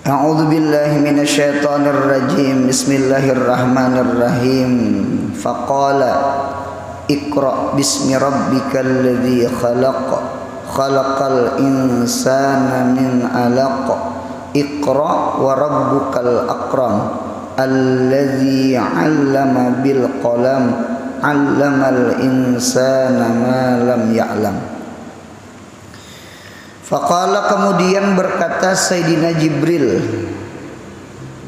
A'udzu billahi minasyaitonir rajim. Bismillahirrahmanirrahim. Faqala Iqra bismi rabbikal ladzi khalaq. Khalaqal insana min 'alaq. Iqra wa rabbukal akram. Alladzi 'allama bil qalam. 'Allamal insana ma lam ya'lam. Faqala, kemudian berkata Sayyidina Jibril,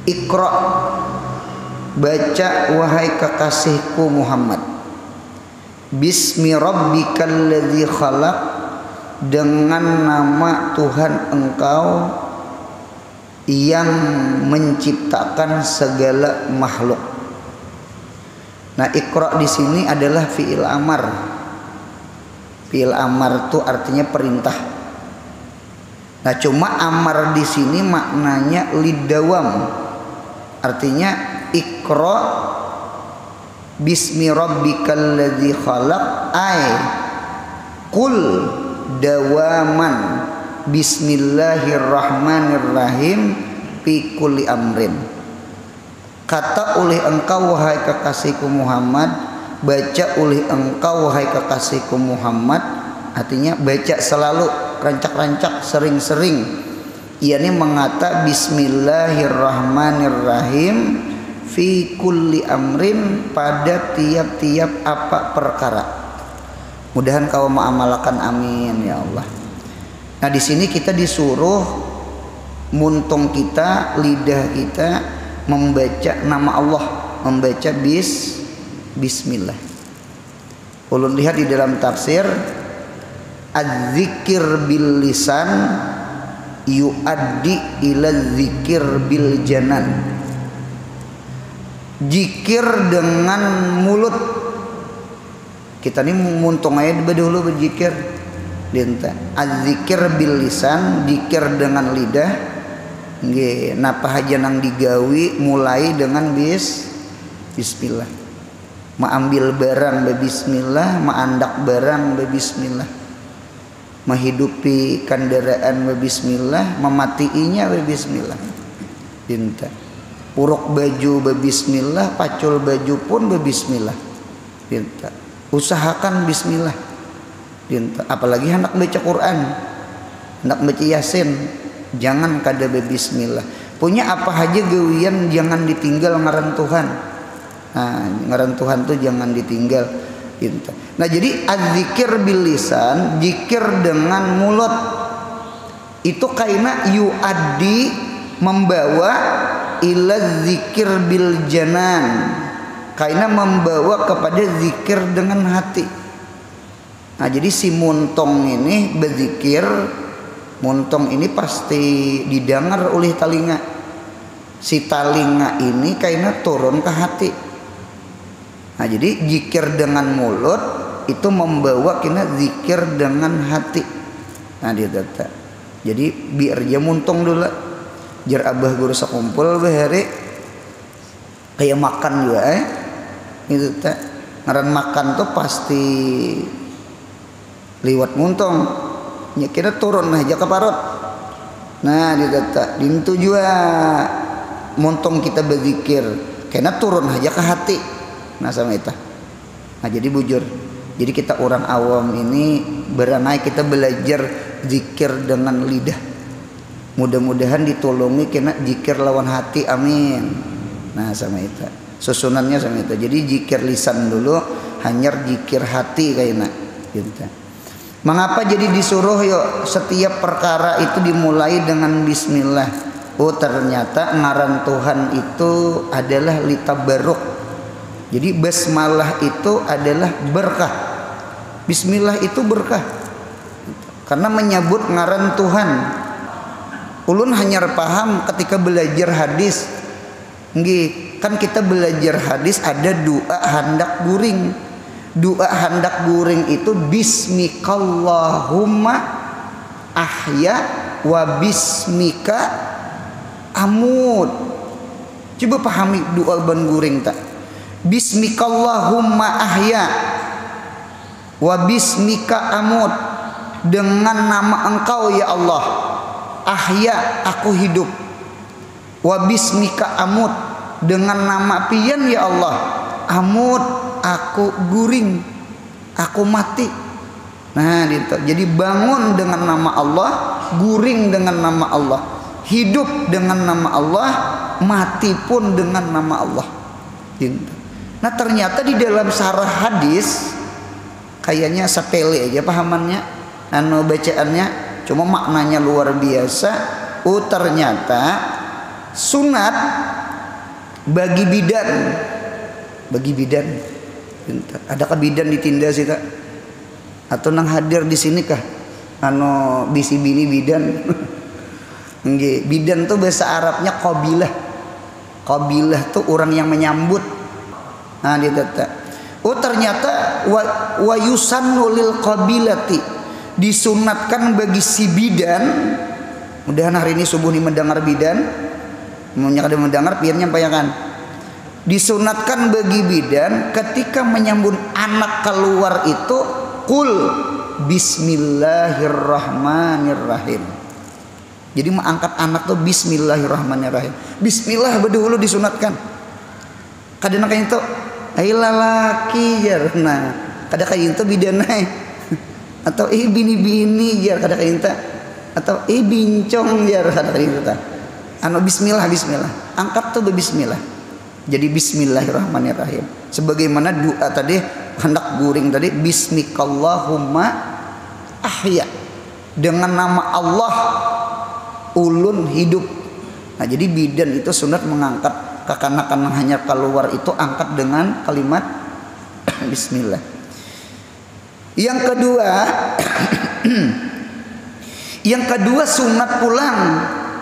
Iqra, baca wahai kekasihku Muhammad, bismi rabbikal ladzi khalaq, dengan nama Tuhan engkau yang menciptakan segala makhluk. Nah, Iqra di sini adalah fiil amar. Fiil amar itu artinya perintah. Nah, cuma amar di sini maknanya lidawam. Artinya Iqra bismi rabbikal ladzi khalaq ay qul dawaman bismillahirrahmanirrahim fi kulli amrin. Kata oleh engkau wahai kekasihku Muhammad, baca oleh engkau wahai kekasihku Muhammad, artinya baca selalu, rancak-rancak, sering-sering. Ia ini mengata bismillahirrahmanirrahim fi kulli amrin, pada tiap-tiap apa perkara. Mudahan kau mengamalkan, amin ya Allah. Nah, di sini kita disuruh muntung kita, lidah kita membaca nama Allah, membaca bismillah. Ulun lihat di dalam tafsir, az-zikir bil lisan yuaddi ila zikir bil janan. Zikir dengan mulut. Kita ini muntung aja dulu berzikir. Dinta. Az-zikir bil lisan, zikir dengan lidah. Nggih, napa haja nang digawi mulai dengan bismillah. Ambil barang bismillah, andak barang bismillah. Menghidupi kendaraan bismillah, mematiinya bismillah. Dinta. Puruk baju bismillah, pacul baju pun bismillah. Dinta. Usahakan bismillah. Dinta. Apalagi hendak baca Quran, hendak baca Yasin, jangan kada bismillah. Punya apa aja gawian jangan ditinggal ngaran Tuhan. Nah, ngaran Tuhan tuh jangan ditinggal. Nah, jadi az-zikir bil lisan, zikir dengan mulut, itu kaina yuaddi, membawa, ila zikir bil janan, kaina membawa kepada zikir dengan hati. Nah, jadi si muntong ini berzikir, muntong ini pasti didengar oleh telinga. Si telinga ini kaina turun ke hati. Nah, jadi zikir dengan mulut itu membawa kena zikir dengan hati. Nah, dia data. Jadi biar dia muntung dulu. Jar abah guru sakumpul bahari kayak makan juga itu tak. Ngaran makan tuh pasti liwat muntung. Ya kira turun aja ke parut. Nah, dia data. Dintu juga muntung kita berzikir. Kena turun aja ke hati. Nah, sama itu. Nah, jadi bujur. Jadi kita orang awam ini beranai kita belajar zikir dengan lidah. Mudah-mudahan ditolongi kena zikir lawan hati, amin. Nah, sama itu. Susunannya sama itu. Jadi zikir lisan dulu, hanyar zikir hati kayaknya. Gitu. Mengapa jadi disuruh yuk setiap perkara itu dimulai dengan bismillah? Oh, ternyata ngaran Tuhan itu adalah litabarruk. Jadi basmalah itu adalah berkah. Bismillah itu berkah. Karena menyebut ngaran Tuhan. Ulun hanya paham ketika belajar hadis. Nggih, kan kita belajar hadis ada doa handak guring. Doa handak guring itu bismikallahumma ahya wa bismika amut. Coba pahami doa ban guring tak? Bismikallahumma ahya wa bismika amut, dengan nama engkau ya Allah, ahya aku hidup, Wa bismika amut, dengan nama pian ya Allah amut, aku guring, aku mati. Nah gitu. Jadi bangun dengan nama Allah, guring dengan nama Allah, hidup dengan nama Allah, mati pun dengan nama Allah gitu. Nah ternyata di dalam sarah hadis kayaknya sepele aja pahamannya, bacaannya, cuma maknanya luar biasa. Ternyata sunat bagi bidan. Adakah bidan di tindas sih kak? Atau nang hadir di sini kah? Bisi bini bidan. Nggih, bidan tuh bahasa Arabnya qabilah. Qabilah tuh orang yang menyambut. Nah dia kata, ternyata wa yusannu lil qabilati, disunatkan bagi si bidan. Mudahan hari ini subuh ini mendengar bidan, mendengar pian nyampaikan. Disunatkan bagi bidan ketika menyambut anak keluar itu qul bismillahirrahmanirrahim. Jadi mengangkat anak tuh bismillahirrahmanirrahim. Bismillah dulu disunatkan. Kadang kayak itu ai lalaki jar. Nah, kadang kayak itu bidanai. Atau bini-bini jar kadang kayak itu. Atau bincong jar kadang kayak itu. Bismillah. Angkat tuh bismillah. Jadi bismillahirrahmanirrahim. Sebagaimana doa tadi hendak guring tadi bismikallahumma ahya, dengan nama Allah ulun hidup. Nah jadi bidan itu sunat mengangkat kekanakan hanya keluar itu angkat dengan kalimat bismillah. Yang kedua sunat pulang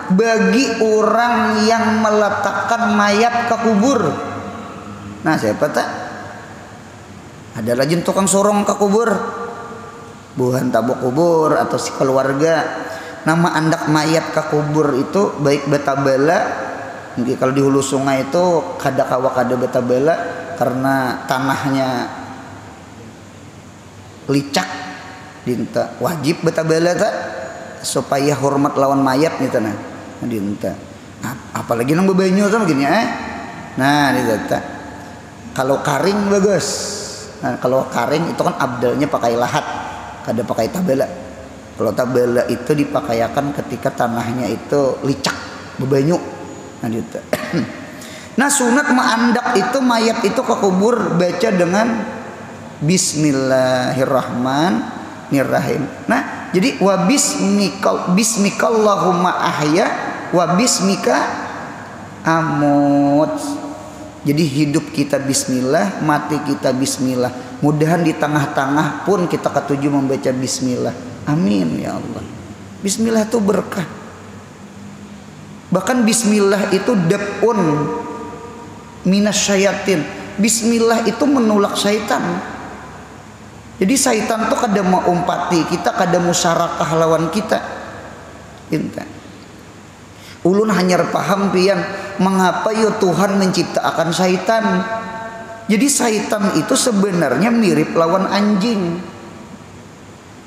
bagi orang yang meletakkan mayat ke kubur. Nah siapa tak? Ada lagi tukang sorong ke kubur, buhan tabok kubur atau si keluarga. Nama andak mayat ke kubur itu baik betabala. Mungkin kalau di hulu sungai itu kada betabala karena tanahnya licak. Dinta wajib betabala tak supaya hormat lawan mayat nih tanah. Dinta. Apalagi nang bebanyu tuh begini Nah dinta. Kalau karing bagus. Nah kalau karing itu kan abdalnya pakai lahat, kada pakai tabela. Kalau tabela itu dipakaikan ketika tanahnya itu licak, bebanyu. Nah gitu. Nah sunat mengandak itu mayat itu ke kubur baca dengan bismillahirrahmanirrahim. Nah jadi wa bismikallahumma ahya wa bismika amut. Jadi hidup kita bismillah, mati kita bismillah. Mudahan di tengah-tengah pun kita ketujuh membaca bismillah. Amin ya Allah. Bismillah itu berkah. Bahkan bismillah itu dab'un minasyayatin. Bismillah itu menolak syaitan. Jadi syaitan tuh kada mau umpati kita, kada musyarakah lawan kita. Inta. Ulun hanya paham pian mengapa ya Tuhan menciptakan syaitan. Jadi syaitan itu sebenarnya mirip lawan anjing.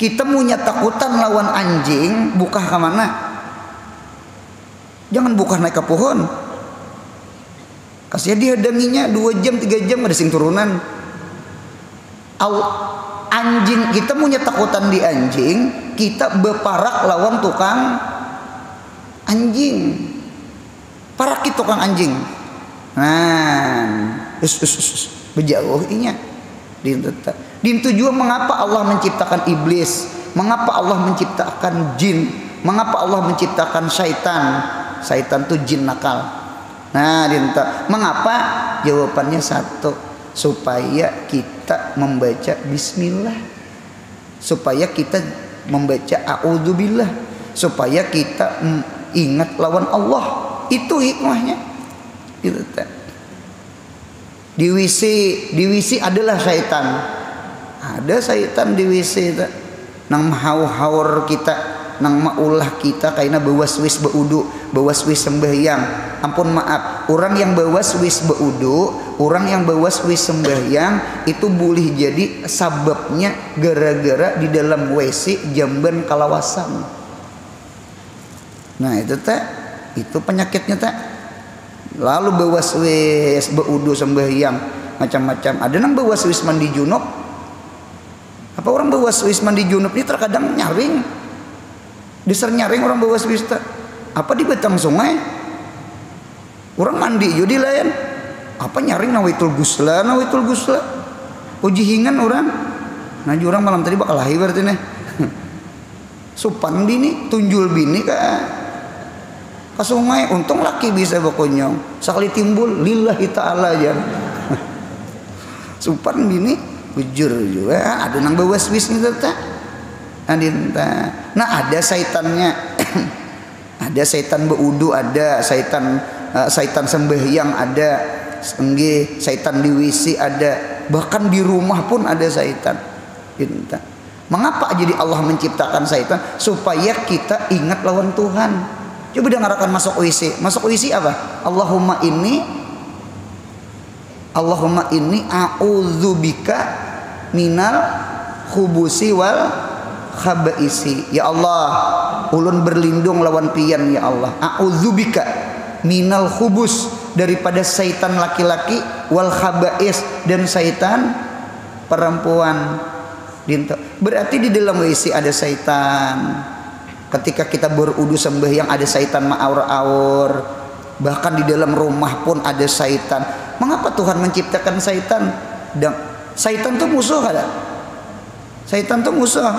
Kita punya takutan lawan anjing, bukah ke mana? Jangan bukah naik ke pohon. Kasih dia danginya 2 jam 3 jam ada sing turunan. Anjing kita punya takutan di anjing, kita beparak lawan tukang anjing. Parak tukang anjing. Nah, bejauh inya. Dintu juga mengapa Allah menciptakan iblis, mengapa Allah menciptakan jin, mengapa Allah menciptakan syaitan. Syaitan itu jin nakal. Nah, dinta, mengapa? Jawabannya satu, supaya kita membaca bismillah, supaya kita membaca a'udzubillah, supaya kita ingat lawan Allah. Itu hikmahnya. Gitu. Di WC adalah syaitan. Ada syaitan di WC itu. Nang mahau-haur kita, nang maulah kita kaina bewaswis beudu, bewaswis sembahyang. Ampun maaf, orang yang bewaswis beudu, orang yang bewaswis sembahyang itu boleh jadi sababnya gara-gara di dalam WC jamban kalawasan. Nah itu tak, itu penyakitnya tak. Lalu bewaswis beudu sembahyang macam-macam. Ada nang bewaswis mandi junub. Apa orang bewaswis mandi junub ini terkadang nyaring. Diser nyaring orang bewaswis tak. Apa di betang sungai? Orang mandi jadi lain. Apa nyaring nawaitul gusla. Uji hingan orang. Nah orang malam tadi bakal lahir berarti nih. Supan bini, tunjul bini ke sungai. Untung laki bisa bakonyong. Sekali timbul lillahi ta'ala aja. Supan bini, bujur juga. Ada nang bewaswis nih tak. Nah ada syaitannya. Ada syaitan beudu, ada syaitan sembahyang, ada syaitan di WC, ada bahkan di rumah pun ada syaitan. Mengapa jadi Allah menciptakan syaitan? Supaya kita ingat lawan Tuhan. Coba dengarkan masuk WC. Masuk WC apa? Allahumma inni a'udzubika minal khubusi wal khabaisi. Ya Allah, ulun berlindung lawan pian ya Allah. A'udzubika minal khubus, daripada syaitan laki-laki, wal khabais, dan syaitan perempuan. Berarti di dalam WC ada syaitan. Ketika kita berudu sembahyang ada syaitan ma'aur-aur. Bahkan di dalam rumah pun ada syaitan. Mengapa Tuhan menciptakan syaitan? Dan syaitan itu musuh ada. Syaitan itu musuh.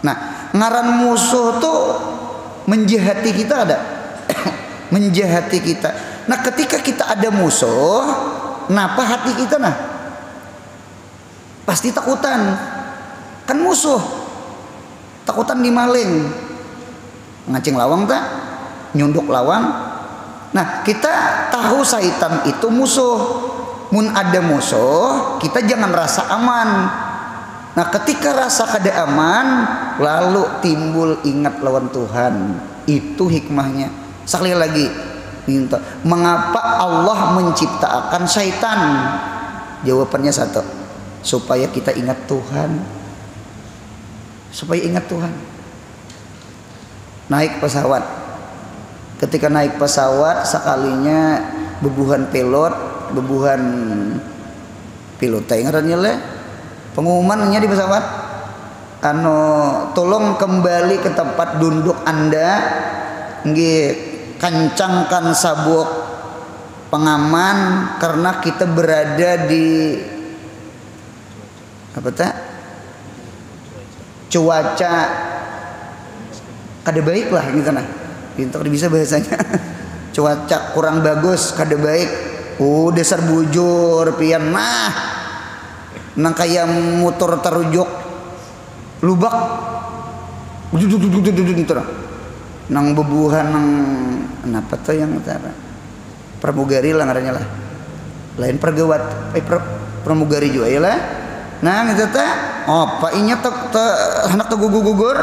Nah, ngaran musuh tuh menjahati kita ada. Menjahati kita. Nah, ketika kita ada musuh, kenapa hati kita nah? Pasti takutan. Kan musuh. Takutan dimaling. Ngacing lawang tak? Nyunduk lawang. Nah, kita tahu syaitan itu musuh. Mun ada musuh, kita jangan rasa aman. Nah, ketika rasa kada aman, lalu timbul ingat lawan Tuhan. Itu hikmahnya. Sekali lagi, mengapa Allah menciptakan syaitan? Jawabannya satu, supaya kita ingat Tuhan. Supaya ingat Tuhan. Naik pesawat. Ketika naik pesawat, sekalinya bebuhan pilot ngarannya le. Pengumumannya di pesawat, tolong kembali ke tempat duduk Anda. Kencangkan sabuk pengaman karena kita berada di apa tak? Cuaca kada baik lah gitu nah. Pintar bisa bahasanya. Cuaca kurang bagus, kada baik. Dasar bujur pian nah. Nang kayak motor terujuk lubak. Nang bebuhan nang kenapa tuh yang utara? Pramugari lah ngarannya lah. Lain pergawat, pramugari juga ya lah. Nah itu teh, apa inya hendak gugur.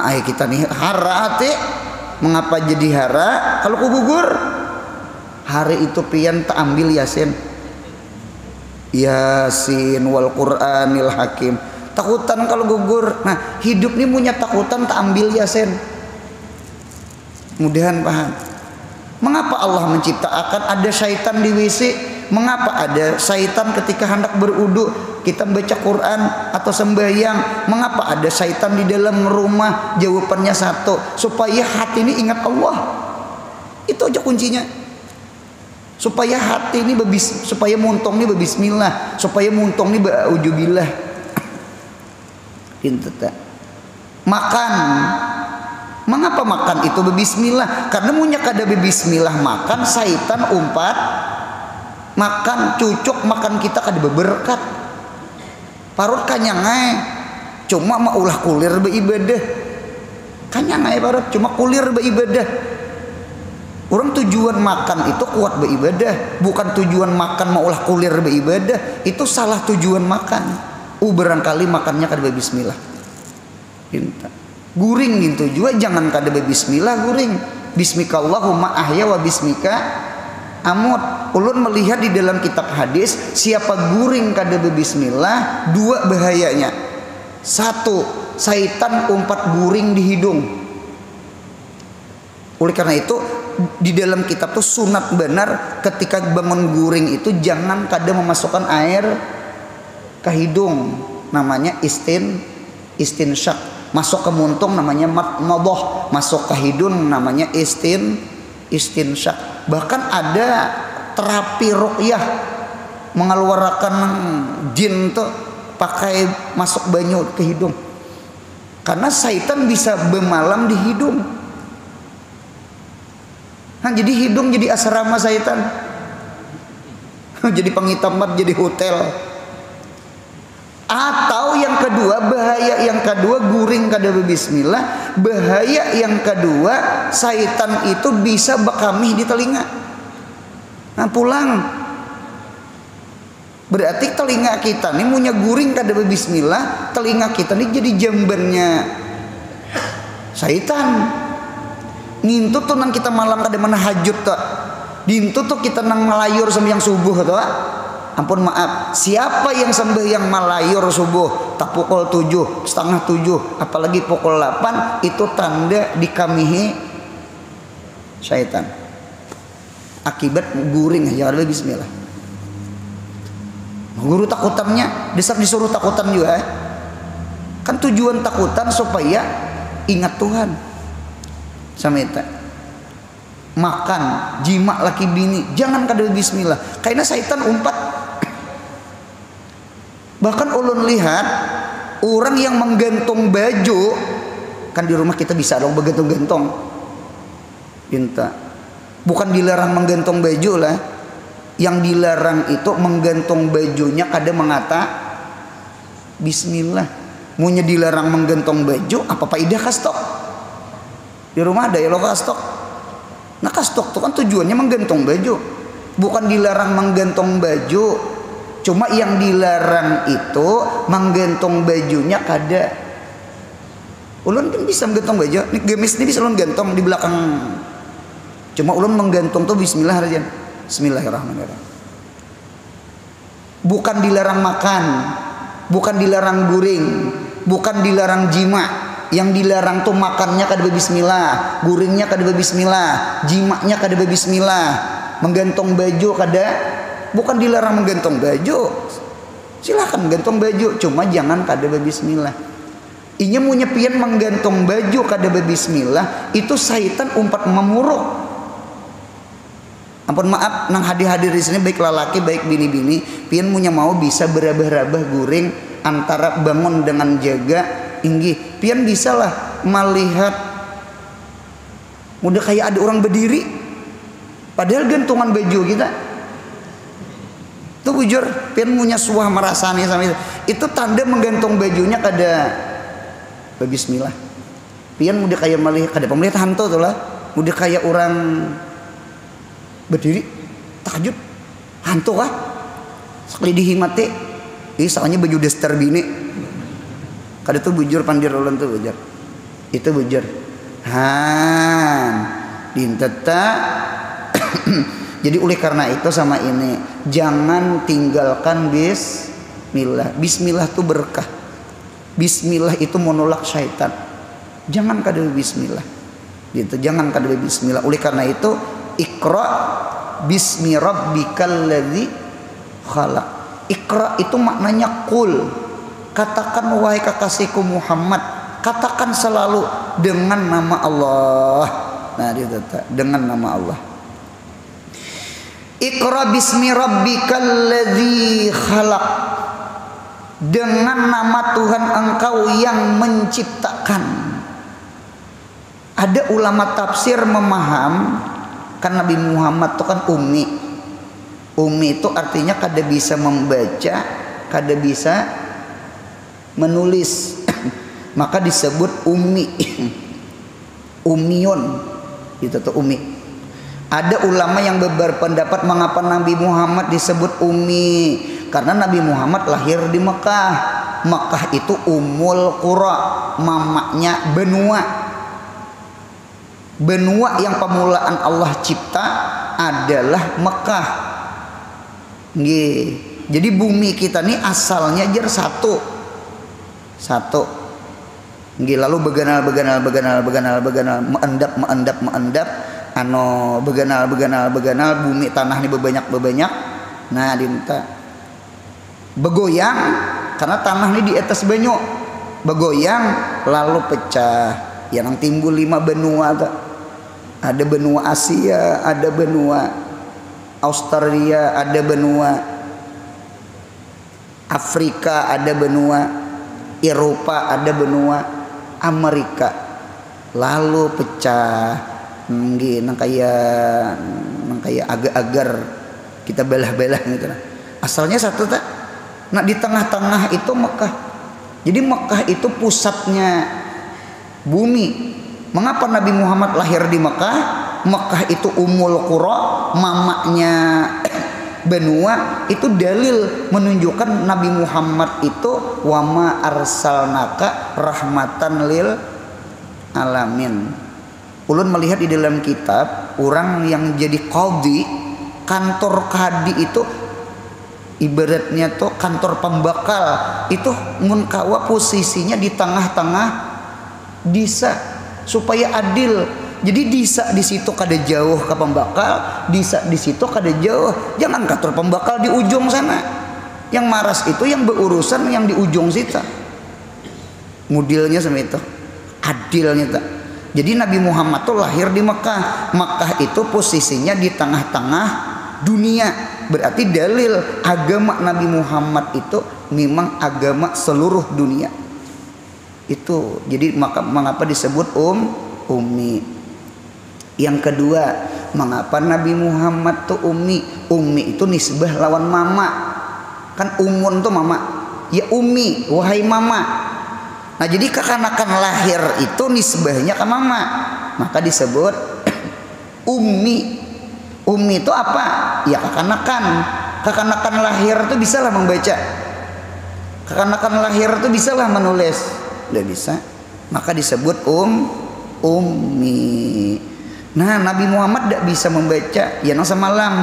Ai kita nih hara hati. Mengapa jadi hara? Kalau gugur, hari itu pian tak ambil Yasin. Yasin wal Qur'anil Hakim. Takutan kalau gugur. Nah, hidup ini punya takutan tak ambil Yasin. Mudahan paham. Mengapa Allah menciptakan ada syaitan di WC? Mengapa ada syaitan ketika hendak berudu kita baca Quran atau sembahyang? Mengapa ada syaitan di dalam rumah? Jawabannya satu, supaya hati ini ingat Allah. Itu aja kuncinya. Supaya hati ini supaya muntong ini berbismillah, supaya muntong ini berujubillah. Makan. Mengapa makan itu berbismillah? Karena munya kada berbismillah makan, syaitan umpat makan, cucuk makan kita kada beberkat. Parut kanyangai cuma maulah kulir beribadah. Kanyangai parut cuma kulir beribadah. Orang tujuan makan itu kuat beribadah, bukan tujuan makan maulah kulir beribadah. Itu salah tujuan makan. Barangkali makannya kada berbismillah. Guring gitu juga jangan kada bismillah guring. Bismikallahumma ahya wa bismika amut. Ulun melihat di dalam kitab hadis, siapa guring kada bismillah, dua bahayanya. Satu, syaitan umpat guring di hidung. Oleh karena itu di dalam kitab tuh sunat benar ketika bangun guring itu jangan kada memasukkan air ke hidung, namanya istinsyak. Masuk ke muntung namanya madmadah, masuk ke hidung namanya istinsyak. Bahkan ada terapi ruqyah mengeluarkan jin tuh pakai masuk banyu ke hidung. Karena syaitan bisa bermalam di hidung. Nah, jadi hidung jadi asrama syaitan. Jadi pengitamat, jadi hotel. Atau yang kedua, bahaya yang kedua guring kada bismillah. Bahaya yang kedua, syaitan itu bisa bekamih di telinga. Nah, pulang. Berarti telinga kita nih punya guring kada bismillah, telinga kita nih jadi jambannya syaitan. Ngintut tuh nang kita malam kada menahajud tuh. Dintut tuh kita nang melayur sembahyang subuh tuh. Ampun maaf, siapa yang sembahyang melayur subuh tak pukul 7, setengah 7, apalagi pukul 8, itu tanda dikamihi syaitan. Akibat guring ya kada bismillah. Guru takutannya disuruh takutan juga. Kan tujuan takutan supaya ingat Tuhan. Sama itu. Makan, jima laki bini, jangan kada bismillah. Karena syaitan umpat. Bahkan ulun lihat orang yang menggantung baju, kan di rumah kita bisa dong bergantung-gantung. Pinta. Bukan dilarang menggantung baju lah. Yang dilarang itu menggantung bajunya kada mengata bismillah. Munya dilarang menggantung baju, apa faidah kastok? Di rumah ada ya lo kastok. Nah kastok itu kan tujuannya menggantung baju, bukan dilarang menggantung baju. Cuma yang dilarang itu menggantung bajunya kada. Ulun kan bisa menggantung baju. Nih gemis ini bisa ulun gantung di belakang. Cuma ulun menggantung tuh bismillah aja. Bismillahirrahmanirrahim. Bukan dilarang makan, bukan dilarang guring, bukan dilarang jima. Yang dilarang tuh makannya kada bismillah, guringnya kada bismillah, jimaknya kada bismillah, menggantung baju kada. Bukan dilarang menggantung baju, silakan gantung baju, cuma jangan kada bismillah. Inya punya pian menggantung baju kada bismillah, itu syaitan umpat memuruk. Ampun maaf, nang hadir-hadir di sini baik lelaki baik bini-bini, pian punya mau bisa berabah-rabah guring antara bangun dengan jaga inggih. Pian bisalah melihat udah kayak ada orang berdiri, padahal gantungan baju kita. Itu bujur, pian punya suah merasani sama itu. Itu tanda menggantung bajunya kada bismillah. Pian udah kayak melihat kada pemelihat hantu tuh lah, udah kayak orang berdiri tahajud hantu kah sekali dihimati soalnya baju daster bini kada tuh bujur pandir ulun tuh bujur itu bujur han dinteta. Jadi oleh karena itu sama ini jangan tinggalkan bismillah. Bismillah itu berkah, bismillah itu menolak syaitan. Jangan kada bismillah gitu, jangan kada bismillah. Oleh karena itu Iqra bismi rabbikal ladzi khalaq. Iqra itu maknanya qul. Katakan wahai kekasihku Muhammad, katakan selalu dengan nama Allah. Nah, itu dengan nama Allah. Iqra bismi rabbikal ladzi khalaq. Dengan nama Tuhan engkau yang menciptakan. Ada ulama tafsir memaham kan Nabi Muhammad itu kan ummi. Ummi itu artinya kada bisa membaca, kada bisa menulis. Maka disebut ummi. Ummiyun. Itu tuh ummi. Ada ulama yang berpendapat mengapa Nabi Muhammad disebut ummi? Karena Nabi Muhammad lahir di Mekah. Mekah itu Ummul Qura, mamanya benua. Benua yang permulaan Allah cipta adalah Mekah. Nggih. Jadi bumi kita nih asalnya jer satu. Nggih lalu beganal meendap anu beganal bumi tanah ini bebanyak. Nah dinta begoyang karena tanah ini di atas banyu begoyang lalu pecah ya nang timbul 5 benua tuh. Ada benua Asia, ada benua Australia, ada benua Afrika, ada benua Eropa, ada benua Amerika. Lalu pecah nggih nang kaya agar kita belah-belah gitu. Asalnya satu tak. Nah di tengah-tengah itu Mekah. Jadi Mekah itu pusatnya bumi. Mengapa Nabi Muhammad lahir di Mekah? Mekah itu Ummul Qura, mamanya benua. Itu dalil menunjukkan Nabi Muhammad itu wama arsalnaka rahmatan lil alamin. Ulun melihat di dalam kitab orang yang jadi qadhi, kantor kadi itu ibaratnya tuh kantor pembakal itu mun kawa posisinya di tengah-tengah disa supaya adil. Jadi disa di situ kada jauh ke pembakal, disa di situ kada jauh. Jangan kantor pembakal di ujung sana. Yang maras itu yang berurusan yang di ujung situ. Mudilnya sama itu. Adilnya tak. Jadi Nabi Muhammad tuh lahir di Mekah. Mekah itu posisinya di tengah-tengah dunia. Berarti dalil agama Nabi Muhammad itu memang agama seluruh dunia. Itu jadi mengapa disebut ummi. Yang kedua, mengapa Nabi Muhammad tuh ummi? Ummi itu nisbah lawan mama. Kan umun tuh mama. Ya ummi, wahai mama. Nah jadi kekanakan lahir itu nisbahnya ke mama. Maka disebut ummi. Ummi itu apa? Ya kekanakan. Kekanakan lahir itu bisalah membaca. Kekanakan lahir itu bisalah menulis. Udah bisa, maka disebut ummi. Nah Nabi Muhammad tidak bisa membaca ya nang semalam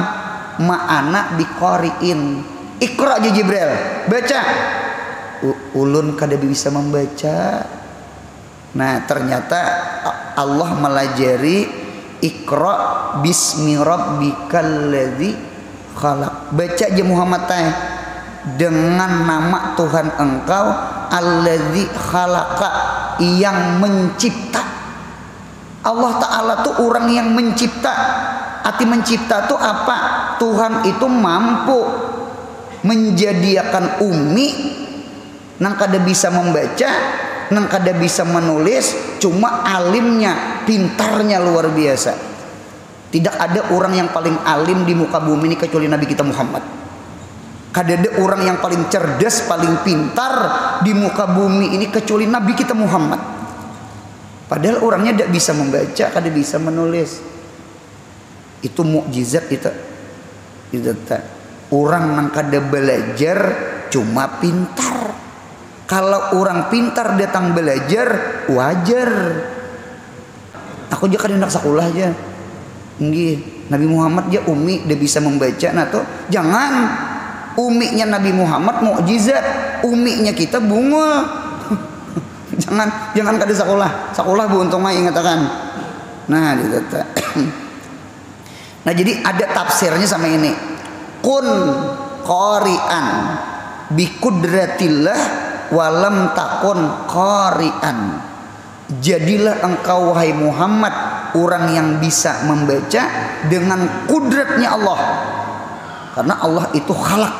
ma'ana biqariin Iqra aja Jibril baca. Ulun kada bisa membaca. Nah ternyata Allah melajari Iqra bismi rabbikal ladzi khalaq. Baca aja Muhammad teh dengan nama Tuhan engkau alladzi khalaqa yang mencipta. Allah Ta'ala tuh orang yang mencipta. Arti mencipta tuh apa? Tuhan itu mampu menjadikan ummi nang kada bisa membaca, nang kada bisa menulis, cuma alimnya, pintarnya luar biasa. Tidak ada orang yang paling alim di muka bumi ini kecuali Nabi kita Muhammad. Kada ada orang yang paling cerdas, paling pintar di muka bumi ini kecuali Nabi kita Muhammad. Padahal orangnya tidak bisa membaca, kada bisa menulis. Itu mukjizat itu. Orang yang kada belajar cuma pintar. Kalau orang pintar datang belajar wajar. Aku juga kada nak sekolah aja. Nggih, Nabi Muhammad dia ummi dia bisa membaca. Nah tuh jangan. Uminya Nabi Muhammad mukjizat, uminya kita bungul. jangan kada sekolah buntung mah ingatakan. Nah ditata. Nah jadi ada tafsirnya sama ini. Kun qari'an bi kudratillah walam takun qari'an. Jadilah engkau wahai Muhammad orang yang bisa membaca dengan kudratnya Allah. Karena Allah itu khalaq,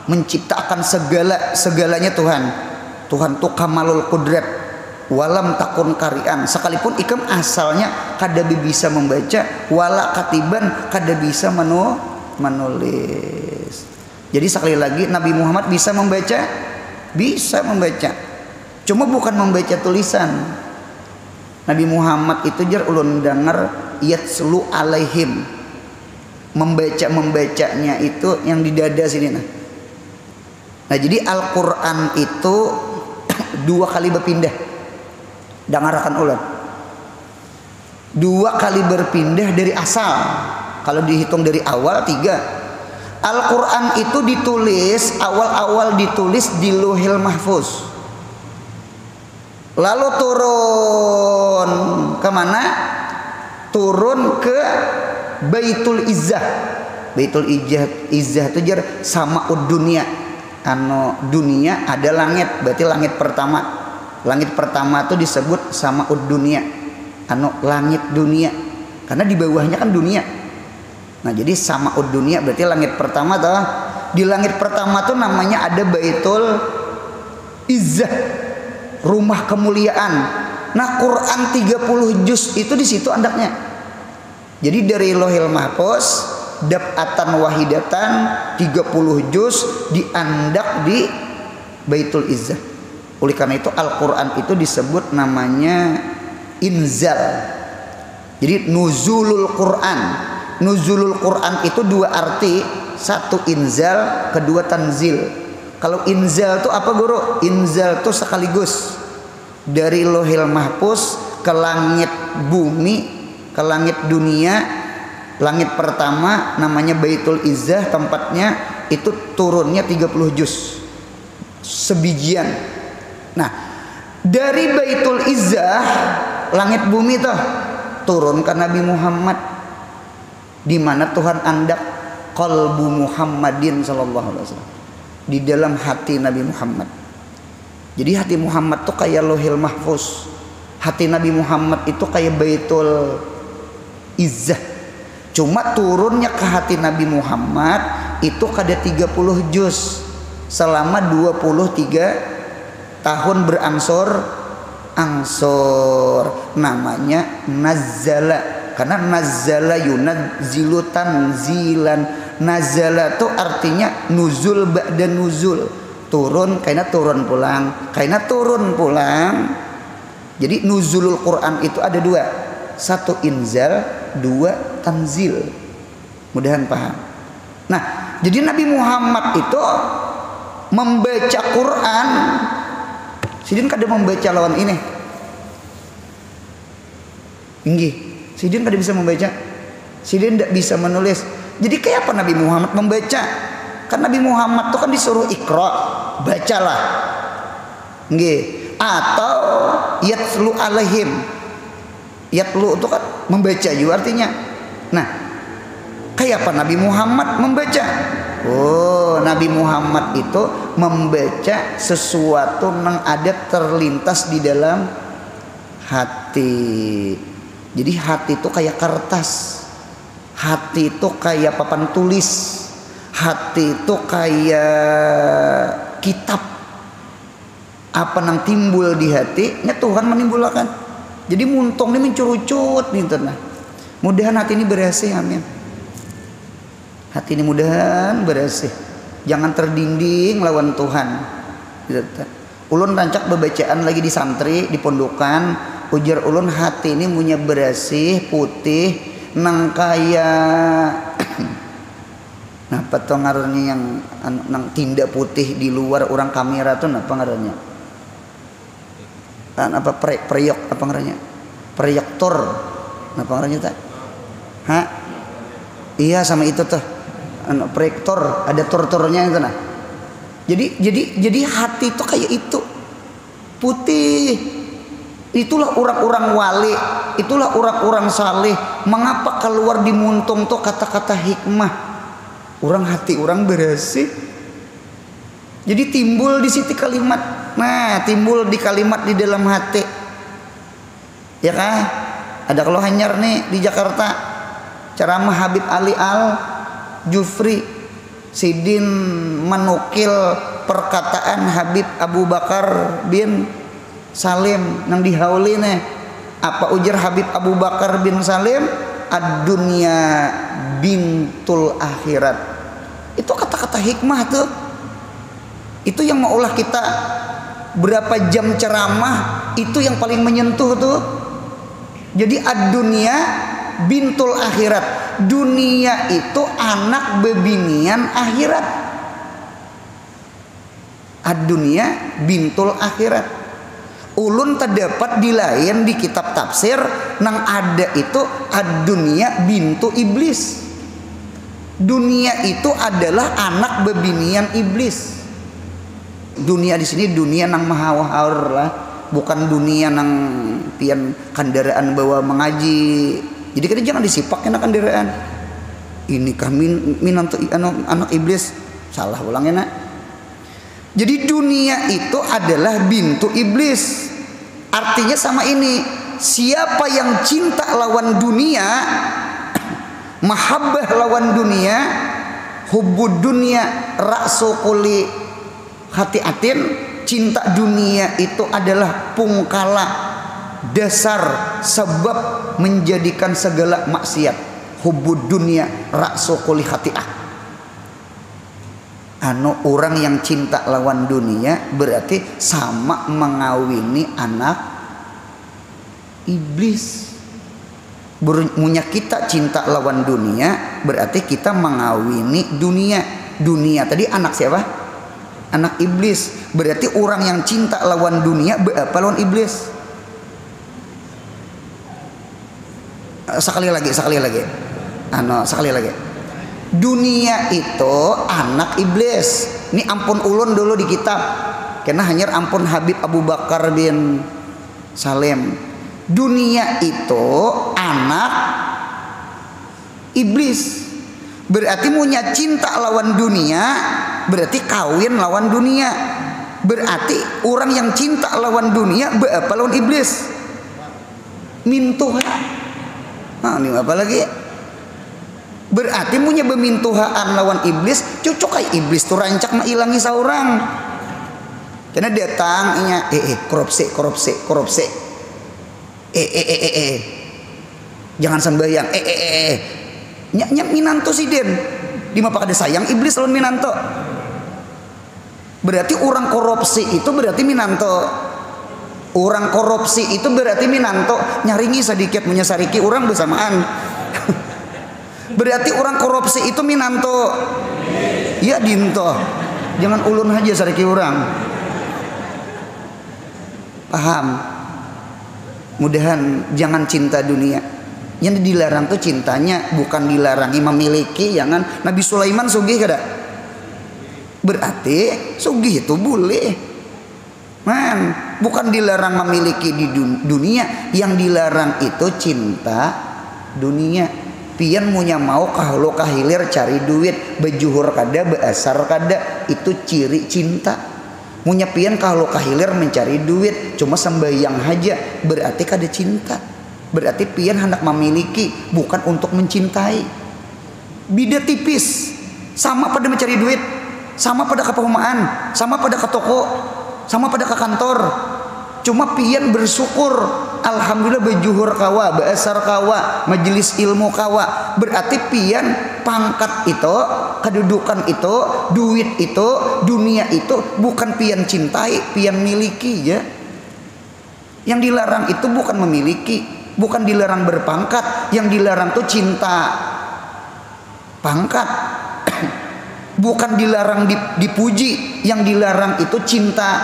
menciptakan segalanya Tuhan. Tuhan itu kamalul kudrat. Walam takun qari'an. Sekalipun ikam asalnya kada bisa membaca, wala katiban kada bisa menulis. Jadi sekali lagi Nabi Muhammad bisa membaca, bisa membaca. Cuma bukan membaca tulisan. Nabi Muhammad itu jar ulun dengar yatslu alaihim. Membacanya itu yang di dada sini nah. Nah jadi Al-Quran itu 2 kali berpindah. Dangarakan ulang 2 kali berpindah dari asal. Kalau dihitung dari awal 3. Al-Quran itu ditulis awal-awal ditulis di Lauhil Mahfuz. Lalu turun kemana? Turun ke Baitul Izzah. Baitul Izzah itu jar samaud dunia. Anu dunia ada langit, berarti langit pertama. Langit pertama itu disebut samaud dunia. Anu langit dunia. Karena di bawahnya kan dunia. Nah, jadi samaud dunia berarti langit pertama toh. Di langit pertama tuh namanya ada Baitul Izzah, rumah kemuliaan. Nah, Quran 30 juz itu di situ andaknya. Jadi dari Lauhil Mahfuz dab'atan wahidatan 30 juz diandak di Baitul Izzah. Oleh karena itu Al-Qur'an itu disebut namanya inzal. Jadi nuzulul Quran. Nuzulul Quran itu dua arti, satu inzal, kedua tanzil. Kalau inzal itu apa guru? Inzal itu sekaligus dari Lauhil Mahfuz ke langit bumi, ke langit dunia. Langit pertama namanya Baitul Izzah, tempatnya itu turunnya 30 juz sebijian. Nah, dari Baitul Izzah langit bumi tuh turun ke Nabi Muhammad, di mana Tuhan andak qalbu Muhammadin sallallahu alaihi wasallam, di dalam hati Nabi Muhammad. Jadi hati Muhammad tuh kayak Lauhil Mahfuz. Hati Nabi Muhammad itu kayak Baitul Izzah. Cuma turunnya ke hati Nabi Muhammad itu kada 30 juz selama 23 tahun berangsur angsur, namanya nazzala. Karena nazzala yunazzilu tanzilan. Nazzala itu artinya nuzul ba'da nuzul, turun kaina turun pulang, kaina turun pulang. Jadi nuzulul Quran itu ada dua, satu inzal, dua tanzil. Mudahan paham. Nah, jadi Nabi Muhammad itu membaca Quran. Sidin kada membaca lawan ini. Inggih, Sidin kada bisa membaca. Sidin tidak bisa menulis. Jadi kayak apa Nabi Muhammad membaca? Kan Nabi Muhammad itu kan disuruh Iqra, bacalah. Nggih. Atau yatlu alaihim. Yatlu itu kan membaca juga artinya. Nah, kayak apa Nabi Muhammad membaca? Oh, Nabi Muhammad itu membaca sesuatu yang ada terlintas di dalam hati. Jadi hati itu kayak kertas, hati itu kayak papan tulis, hati itu kayak kitab. Apa yang timbul di hati, nya Tuhan menimbulkan. Jadi muntung ini mencurucut gitu nah. Mudahan hati ini bersih, amin. Hati ini mudahan bersih. Jangan terdinding lawan Tuhan. Gitu. Ulun rancak bebacaan lagi di santri, di pondokan. Ujar ulun hati ini punya bersih, putih, nang kaya napa tuh ngarannya yang nang tindak putih di luar orang kamera tuh napa ngarannya? Apa preyok apa ngarannya? Proyektor. Napa ngarannya tak? Hah? Iya sama itu tuh. Proyektor, ada tor-tornya itu nah. Jadi hati itu kayak itu. Putih. Itulah orang-orang wali, itulah orang-orang saleh. Mengapa keluar di muntung tuh kata-kata hikmah? Orang hati orang bersih. Jadi timbul di situ kalimat. Nah, timbul di kalimat di dalam hati. Ya kan? Ada kalau hanyar nih di Jakarta ceramah Habib Ali Al Jufri. Sidin menukil perkataan Habib Abu Bakar bin Salim nang dihauli nih. Apa ujar Habib Abu Bakar bin Salim? Ad-dunya bintul akhirat. Itu kata-kata hikmah tuh. Itu yang maulah kita berapa jam ceramah, itu yang paling menyentuh tuh. Jadi ad-dunya bintul akhirat. Dunia itu anak bebinian akhirat. Ad-dunya bintul akhirat. Ulun terdapat di lain di kitab tafsir nang ada itu ad-dunya bintu iblis. Dunia itu adalah anak bebinian iblis. Dunia di sini dunia nang mahawahar lah, bukan dunia nang pian kendaraan bawa mengaji. Jadi kita jangan disipak kena kendaraan. Ini kami minanto anak iblis, salah ulangnya nak. Jadi dunia itu adalah bintu iblis. Artinya sama ini, siapa yang cinta lawan dunia, mahabbah lawan dunia, hubbud dunia ra'su kulli khati'atin, cinta dunia itu adalah pungkala dasar sebab menjadikan segala maksiat. Hubbud dunia ra'su kulli khati'ah. Orang yang cinta lawan dunia berarti sama mengawini anak iblis. Punya kita cinta lawan dunia berarti kita mengawini dunia. Dunia tadi anak siapa? Anak iblis. Berarti orang yang cinta lawan dunia apa lawan iblis? Sekali lagi. Sekali lagi. Dunia itu anak iblis. Ini ampun ulun dulu di kitab. Karena hanya ampun Habib Abu Bakar bin Salim. Dunia itu anak iblis. Berarti punya cinta lawan dunia, berarti kawin lawan dunia. Berarti orang yang cinta lawan dunia apa lawan iblis? Mintuha. Nah, ini apa lagi? Berarti punya bemintuhaan lawan iblis, cocok kayak iblis tuh rancak mah ilangi saurang. Karena datang korupsi. Jangan sembahyang. Nyak minanto siden. Di mah pakade sayang iblis lawan minanto. Berarti orang korupsi itu berarti minanto. Orang korupsi itu berarti minanto. Nyaringi sedikit menyasariki orang bersamaan. Berarti orang korupsi itu minanto. Ya dinto. Jangan ulun aja sariki orang. Paham? Mudahan jangan cinta dunia. Yang dilarang tuh cintanya, bukan dilarangi memiliki. Jangan. Nabi Sulaiman sugih kada? Berarti sugih itu boleh. Bukan dilarang memiliki di dunia. Yang dilarang itu cinta dunia. Pian munya mau kahlo kahilir cari duit, bejuhur kada, beasar kada, itu ciri cinta. Munya pian kahlo kahilir mencari duit, cuma sembahyang aja, berarti kada cinta. Berarti pian hendak memiliki, bukan untuk mencintai. Beda tipis, sama pada mencari duit, sama pada ke perumahan, sama pada ke toko, sama pada ke kantor. Cuma pian bersyukur, alhamdulillah bejuhur kawa, beasar kawa, majelis ilmu kawa. Berarti pian pangkat itu, kedudukan itu, duit itu, dunia itu bukan pian cintai, pian miliki ya. Yang dilarang itu bukan memiliki, bukan dilarang berpangkat, yang dilarang itu cinta pangkat. Bukan dilarang dipuji, yang dilarang itu cinta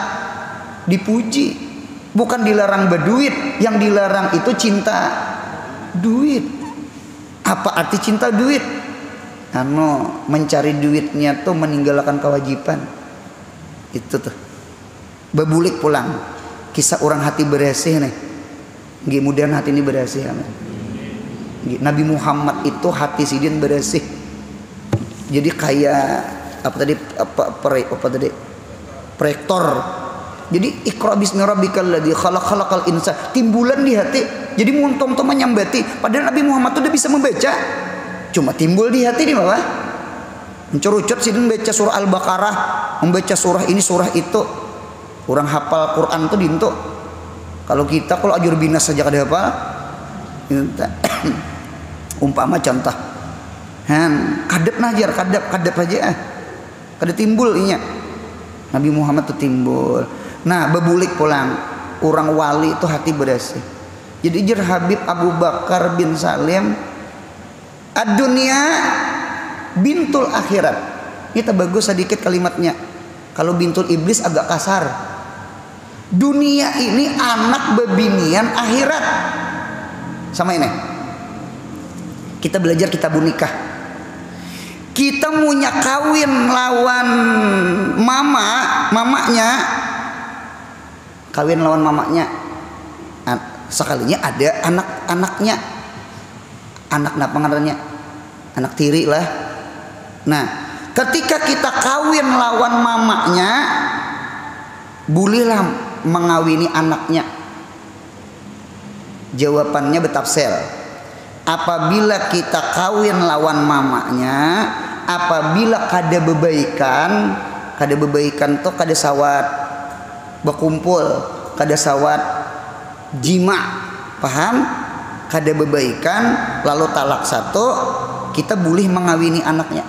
dipuji. Bukan dilarang berduit, yang dilarang itu cinta duit. Apa arti cinta duit? Mencari duitnya tuh meninggalkan kewajiban. Itu tuh. Bebulik pulang. Kisah orang hati bersih nih. Nggih mudahan hati ini bersih. Nabi Muhammad itu hati sidin bersih. Jadi kayak proyektor. Jadi ikra bismi rabbikal ladzi khalaqal insan, timbulan di hati. Jadi muntung tuh menyambati. Padahal Nabi Muhammad tuh udah bisa membaca. Cuma timbul di hati di bawah. Mencurucut sidin baca surah Al-Baqarah, membaca surah ini surah itu. Orang hafal Quran tuh dinto. Kalau kita kalau ajur binas saja kada hafal. Umpama contoh. Kadep najar, kadep aja. Kada timbul inya. Nabi Muhammad tuh timbul. Nah, bebulik pulang. Orang wali itu hati bersih. Jadi jer Habib Abu Bakar bin Salim, ad-dunya bintul akhirat. Kita bagus sedikit kalimatnya. Kalau bintul iblis agak kasar. Dunia ini anak bebinian akhirat. Sama ini. Kita belajar kitabun nikah. Kita punya kawin lawan mamanya. kawin lawan mamanya. Sekalinya ada anak-anaknya, anak napa ngarannya, anak tiri lah. Nah, ketika kita kawin lawan mamanya, bolehlah mengawini anaknya. Jawabannya betafsir. Apabila kita kawin lawan mamanya, apabila kada bebaikan tuh kada sawat berkumpul, kada sawat jima, paham? Kada bebaikan lalu talak satu, kita boleh mengawini anaknya.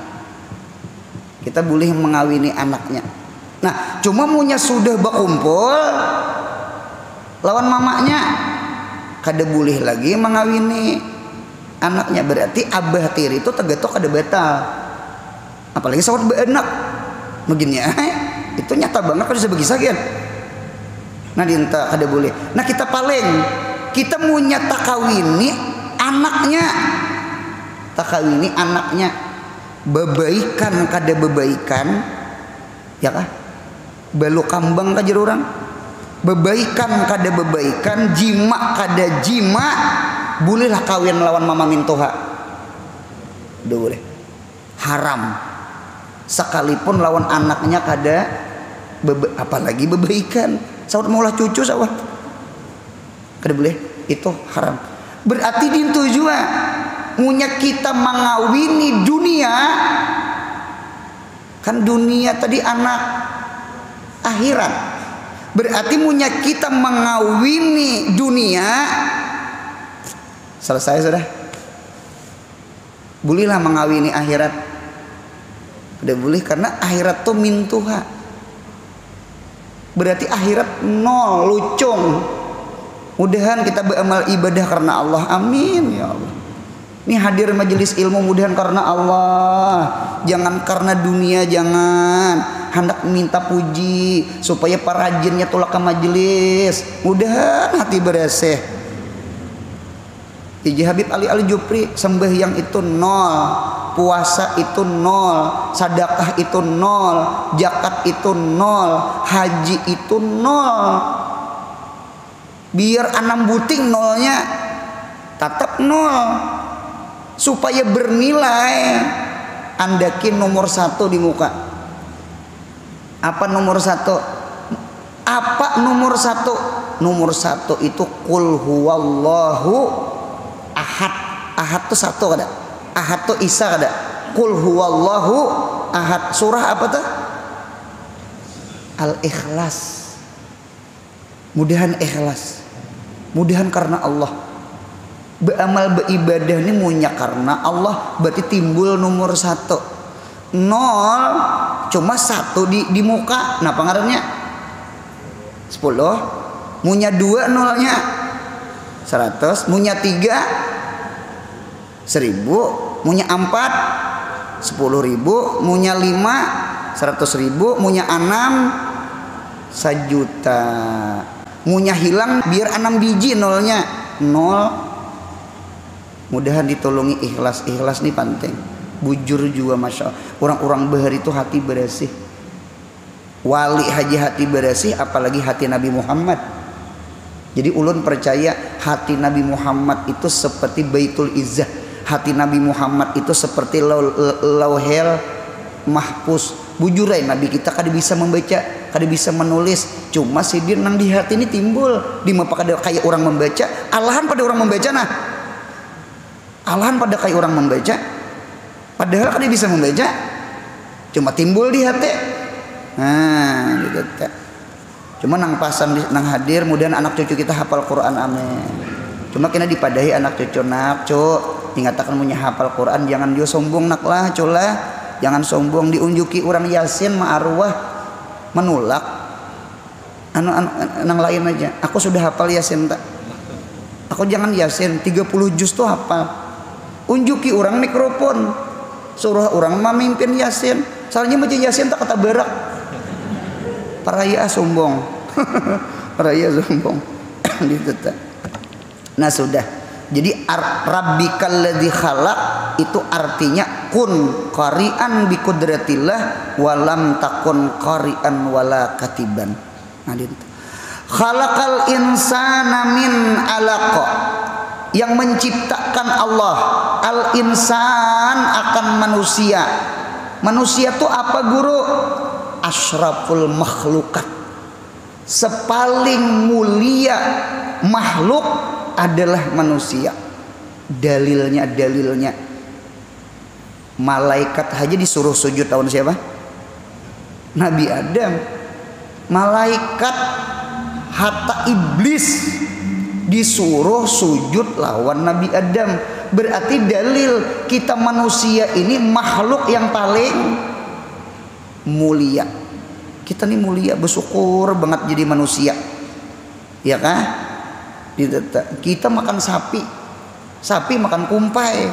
Kita boleh mengawini anaknya. Nah, cuma munya sudah berkumpul lawan mamanya, kada boleh lagi mengawini anaknya. Berarti abah tiri itu tegatok kada batal. Apalagi sawat beanak. Begini ya. Itu nyata banget kalau bisa begisagian. Nah, dinta kada boleh. Nah, kita mau nyata kawini anaknya. Takawini anaknya. Bebaikan kada bebaikan. Ya kah? Balu kambang ka jer urang. Bebaikan kada bebaikan, jima kada jima, bolehlah kawin lawan mama mintoha. Udah boleh. Haram. Sekalipun lawan anaknya kada apalagi bebaikan. Sawat maulah cucu sawat. Kada boleh. Itu haram. Berarti dintu juga munya kita mengawini dunia. Kan dunia tadi anak akhirat. Berarti munya kita mengawini dunia. Selesai sudah. Bolehlah mengawini akhirat. Udah boleh karena akhirat tuh mintuha. Berarti akhirat nol, lucung. Mudahan kita beramal ibadah karena Allah. Amin ya Allah. Ini hadir majelis ilmu mudahan karena Allah, jangan karena dunia, jangan. Hendak minta puji supaya para rajinnya tolak ke majelis. Mudahan hati bereseh. Iji Habib Ali Al-Jupri, sembahyang itu nol, puasa itu nol, sedekah itu nol, zakat itu nol, haji itu nol. Biar 6 buting nolnya tetap nol. Supaya bernilai, andakin nomor 1 di muka. Apa nomor 1? Apa nomor 1? Nomor 1 itu qul huwallahu ahad. Ahad tuh 1 kada? Ahad tuh Isa kada? Qul huwallahu ahad. Surah apa tuh? Al-Ikhlas. Mudahan ikhlas. Mudahan karena Allah. Beramal beribadah ini munya karena Allah, berarti timbul nomor 1. 0 cuma 1 di muka. Nah pengaruhnya 10. Munya 2 nolnya 100. Munya 3 1000. Munya 4 10.000. Munya 5 100.000. Munya 6 1.000.000. Munya hilang biar 6 biji nolnya 0. Mudahan ditolongi ikhlas. Ikhlas nih penting. Bujur juga masya Allah. Orang-orang bahar itu hati bersih. Wali haji hati bersih, apalagi hati Nabi Muhammad. Jadi ulun percaya hati Nabi Muhammad itu seperti Baitul Izzah. Hati Nabi Muhammad itu seperti Lauhel Mahfuz. Bujur ya Nabi kita kada bisa membaca, kada bisa menulis. Cuma sidir nang di hati ini timbul. Di mapa kada kayak orang membaca, alahan pada orang membaca nah. Alahan pada kayak orang membaca, padahal kan dia bisa membaca, cuma timbul di hati. Nah, gitu. Cuma nang pasang nang hadir, mudahan anak cucu kita hafal Quran, amin. Cuma kena dipadahi anak cucu nak, cuk, ingatakan punya hafal Quran, jangan dia sombong nak lah, culah, jangan sombong diunjuki orang Yasin ma'arwah menolak. Nang lain aja, aku sudah hafal Yasin tak? Aku jangan Yasin 30 juz tuh hafal. Unjuki orang mikrofon, suruh orang memimpin Yasin. Soalnya macam Yasin tak kata berak. Paraya sombong. Paraya sombong. Nah sudah. Jadi rabbikal ladzi khalaq itu artinya kun qari'an bi qudratillah walam takun qari'an wala katiban. Nah, Khalaqal insana min alaq. Yang menciptakan Allah al-insan akan manusia. Manusia itu apa guru? Asyraful makhlukat. Sepaling mulia makhluk adalah manusia. Dalilnya malaikat aja disuruh sujud tahun siapa? Nabi Adam. Malaikat hatta iblis disuruh sujud lawan Nabi Adam. Berarti dalil kita manusia ini makhluk yang paling mulia. Kita ini mulia, bersyukur banget jadi manusia. Ya kan? Kita makan sapi makan kumpai.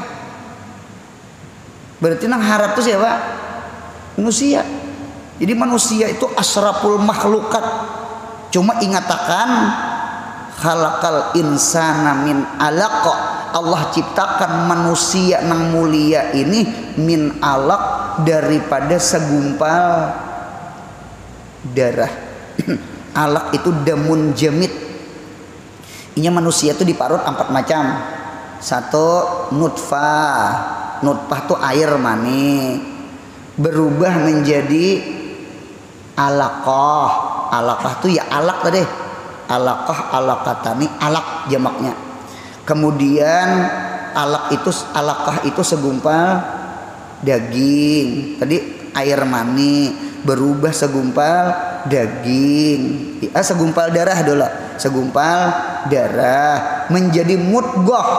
Berarti nang harap tuh siapa? Manusia. Jadi manusia itu asraful makhlukat. Cuma ingatakan khalaqal insana min alaq. Allah ciptakan manusia nang mulia ini min alaq, daripada segumpal darah. Alaq itu damun jamid. Inya manusia itu diparut 4 macam. 1 nutfah. Nutfah itu air mani berubah menjadi alaqah. Alaqah itu ya alaq tadi. Alaqah, alaqatani, alaq jamaknya. Kemudian alaqah itu segumpal daging. Tadi air mani berubah segumpal daging. Segumpal darah dulu. Segumpal darah menjadi mudghah.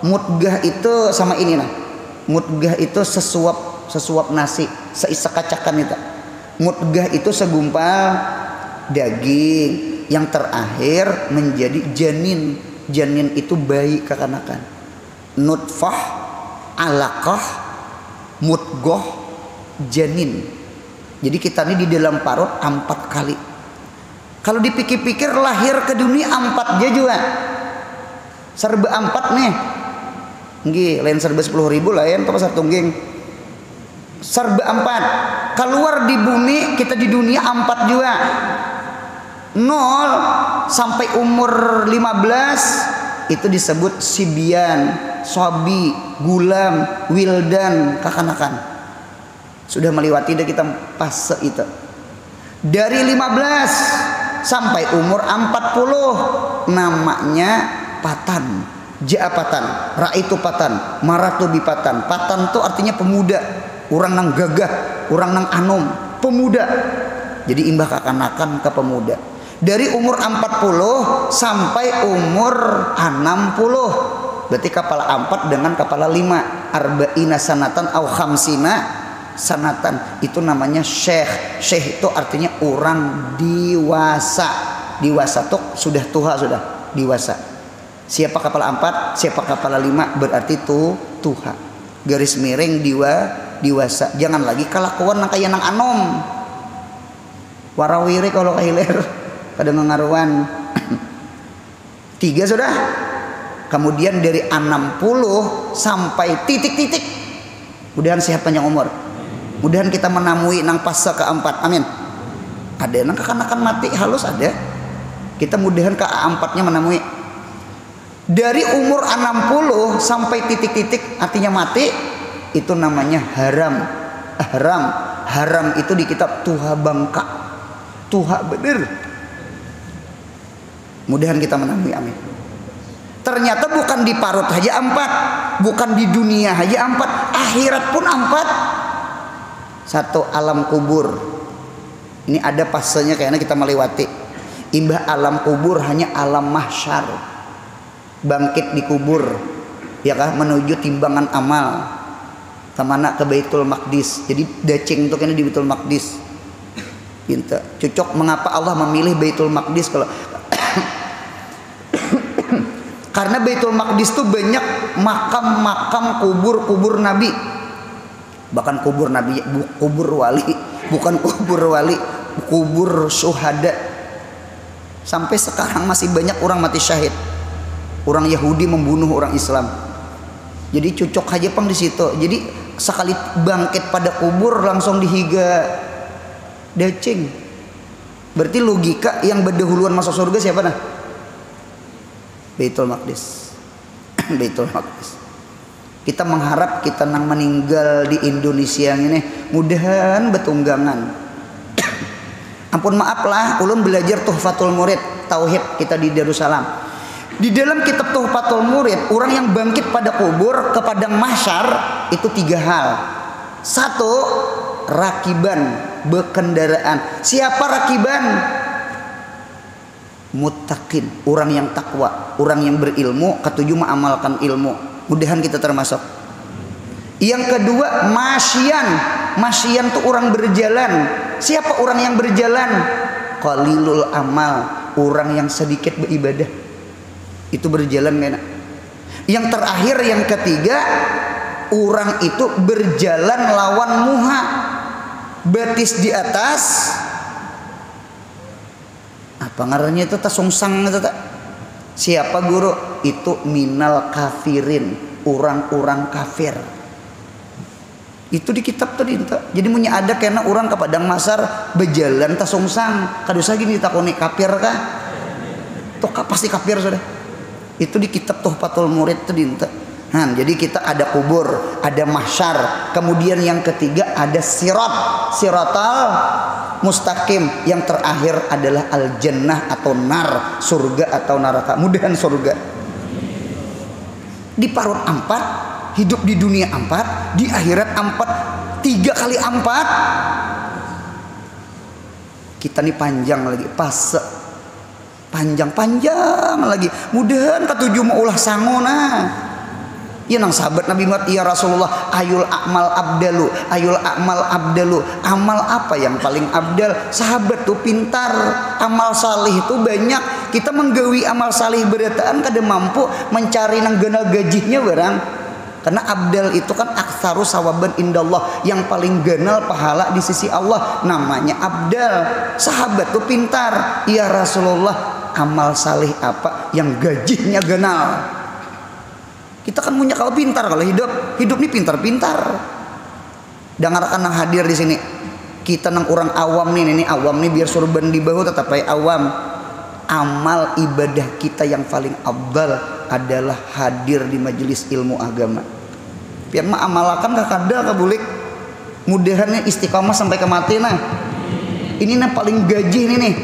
Mudghah itu sama ini nah. Mudghah itu sesuap nasi, sekacakan itu. Mudghah itu segumpal daging. Yang terakhir menjadi janin. Janin itu bayi kekanakan. Nutfah, alaqah, mudghah, janin. Jadi kita ini di dalam parut 4 kali. Kalau dipikir-pikir lahir ke dunia 4 aja juga. Serba 4 nih. Nggih, lain serba 10.000 lain apa sartungging. Serba 4. Keluar di bumi kita di dunia 4 juga. 0 sampai umur 15 itu disebut sibyan, sobi, gulam, wildan, kakanakan. Sudah melewati dah kita fase itu. Dari 15 sampai umur 40 namanya patan, ja'apatan, raitu patan, maratu bipatan. Patan itu artinya pemuda, orang nang gagah, orang nang anom, pemuda. Jadi imbah kakanakan ke pemuda. Dari umur 40 sampai umur 60. Berarti kepala 4 dengan kepala 5. Arba'ina sanatan au khamsina sanatan. Itu namanya syekh. Syekh itu artinya orang dewasa. Dewasa tuh sudah tua, sudah dewasa. Siapa kepala 4, siapa kepala 5 berarti itu tua. Garis miring dewasa. Jangan lagi kelakuan nang kaya nang anom. Warawiri kalau kahiler pada mengaruan 3 sudah. Kemudian dari 60 sampai titik-titik. Mudahan sehat panjang umur. Mudahan kita menamui nang fase keempat. Amin. Ada nang kekanakan mati halus ada. Kita mudahan ke keempatnya menamui. Dari umur 60 sampai titik-titik artinya mati, itu namanya haram. Haram itu di kitab Tuha Bangka. Tuha bener. Mudahan kita menamui, amin. Ternyata bukan di parut aja 4, bukan di dunia aja 4, akhirat pun 4. 1 alam kubur. Ini ada fasenya kayaknya kita melewati. Imbah alam kubur hanya alam mahsyar. Bangkit di kubur, ya kah, menuju timbangan amal. Kemana? Ke Baitul Maqdis. Jadi dacing itu kayaknya di Baitul Maqdis. Gitu. Cocok mengapa Allah memilih Baitul Maqdis kalau karena Baitul Maqdis itu banyak makam-makam kubur Nabi. Bahkan kubur Nabi, kubur wali, bukan kubur wali, kubur syuhada. Sampai sekarang masih banyak orang mati syahid. Orang Yahudi membunuh orang Islam. Jadi cocok aja pang di situ. Jadi sekali bangkit pada kubur langsung dihiga dacing. Berarti logika yang berdahuluan masuk surga siapa nah? Baitul Maqdis. Baitul Maqdis. Kita mengharap kita nang meninggal di Indonesia ini mudahan betunggangan. Ampun maaf lah, ulun belajar Tuhfatul Murid tauhid kita di Darussalam. Di dalam kitab Tuhfatul Murid, orang yang bangkit pada kubur ke padang mahsyar itu 3 hal. 1, rakiban, berkendaraan. Siapa rakiban? Muttaqin, orang yang takwa, orang yang berilmu, ketujuh mengamalkan ilmu. Mudahan kita termasuk. Yang kedua, masyian. Masyian itu orang berjalan. Siapa orang yang berjalan? Qalilul amal, orang yang sedikit beribadah. Itu berjalan enak. Yang terakhir, yang ketiga, orang itu berjalan lawan muha, betis di atas. Apa ngarannya itu? Tasungsang itu tak? Siapa guru? Itu minal kafirin, orang-orang kafir. Itu di kitab tadi. Jadi punya ada karena orang ke padang mahsyar berjalan tasungsang. Kadosa gini ditakoni kafir kah? Tuh pasti kafir sudah. Itu di kitab Tuhfatul Murid tadi. Nah, jadi kita ada kubur, ada mahsyar, kemudian yang ketiga ada siratal mustaqim, yang terakhir adalah al jannah atau nar, surga atau neraka. Mudahan surga. Di parut 4, hidup di dunia 4, di akhirat 4, 3 kali 4. Kita nih panjang lagi, pas panjang lagi. Mudahan ketujuh mau ulah sangona. Ya nang sahabat Nabi Muhammad, ya Rasulullah, ayul a'mal abdalu, ayul a'mal abdalu. Amal apa yang paling abdal? Sahabat tuh pintar, amal salih itu banyak. Kita menggawi amal salih berataan kada mampu mencari nang ganal gajinya barang. Karena abdal itu kan aktsaru sawaban indallah, yang paling ganal pahala di sisi Allah, namanya abdal. Sahabat tuh pintar, ya Rasulullah, amal salih apa yang gajinya ganal? Kita kan punya kalau pintar, kalau hidup ini pintar-pintar. Dengarkan yang hadir di sini. Kita nang orang awam nih, ini awam nih biar surban di bahu tetap baik awam. Amal ibadah kita yang paling abdal adalah hadir di majelis ilmu agama. Biar mah amalakan kada kabulik. Mudahannya istiqamah sampai ke mati nah. Ini nah paling gaji ini nih.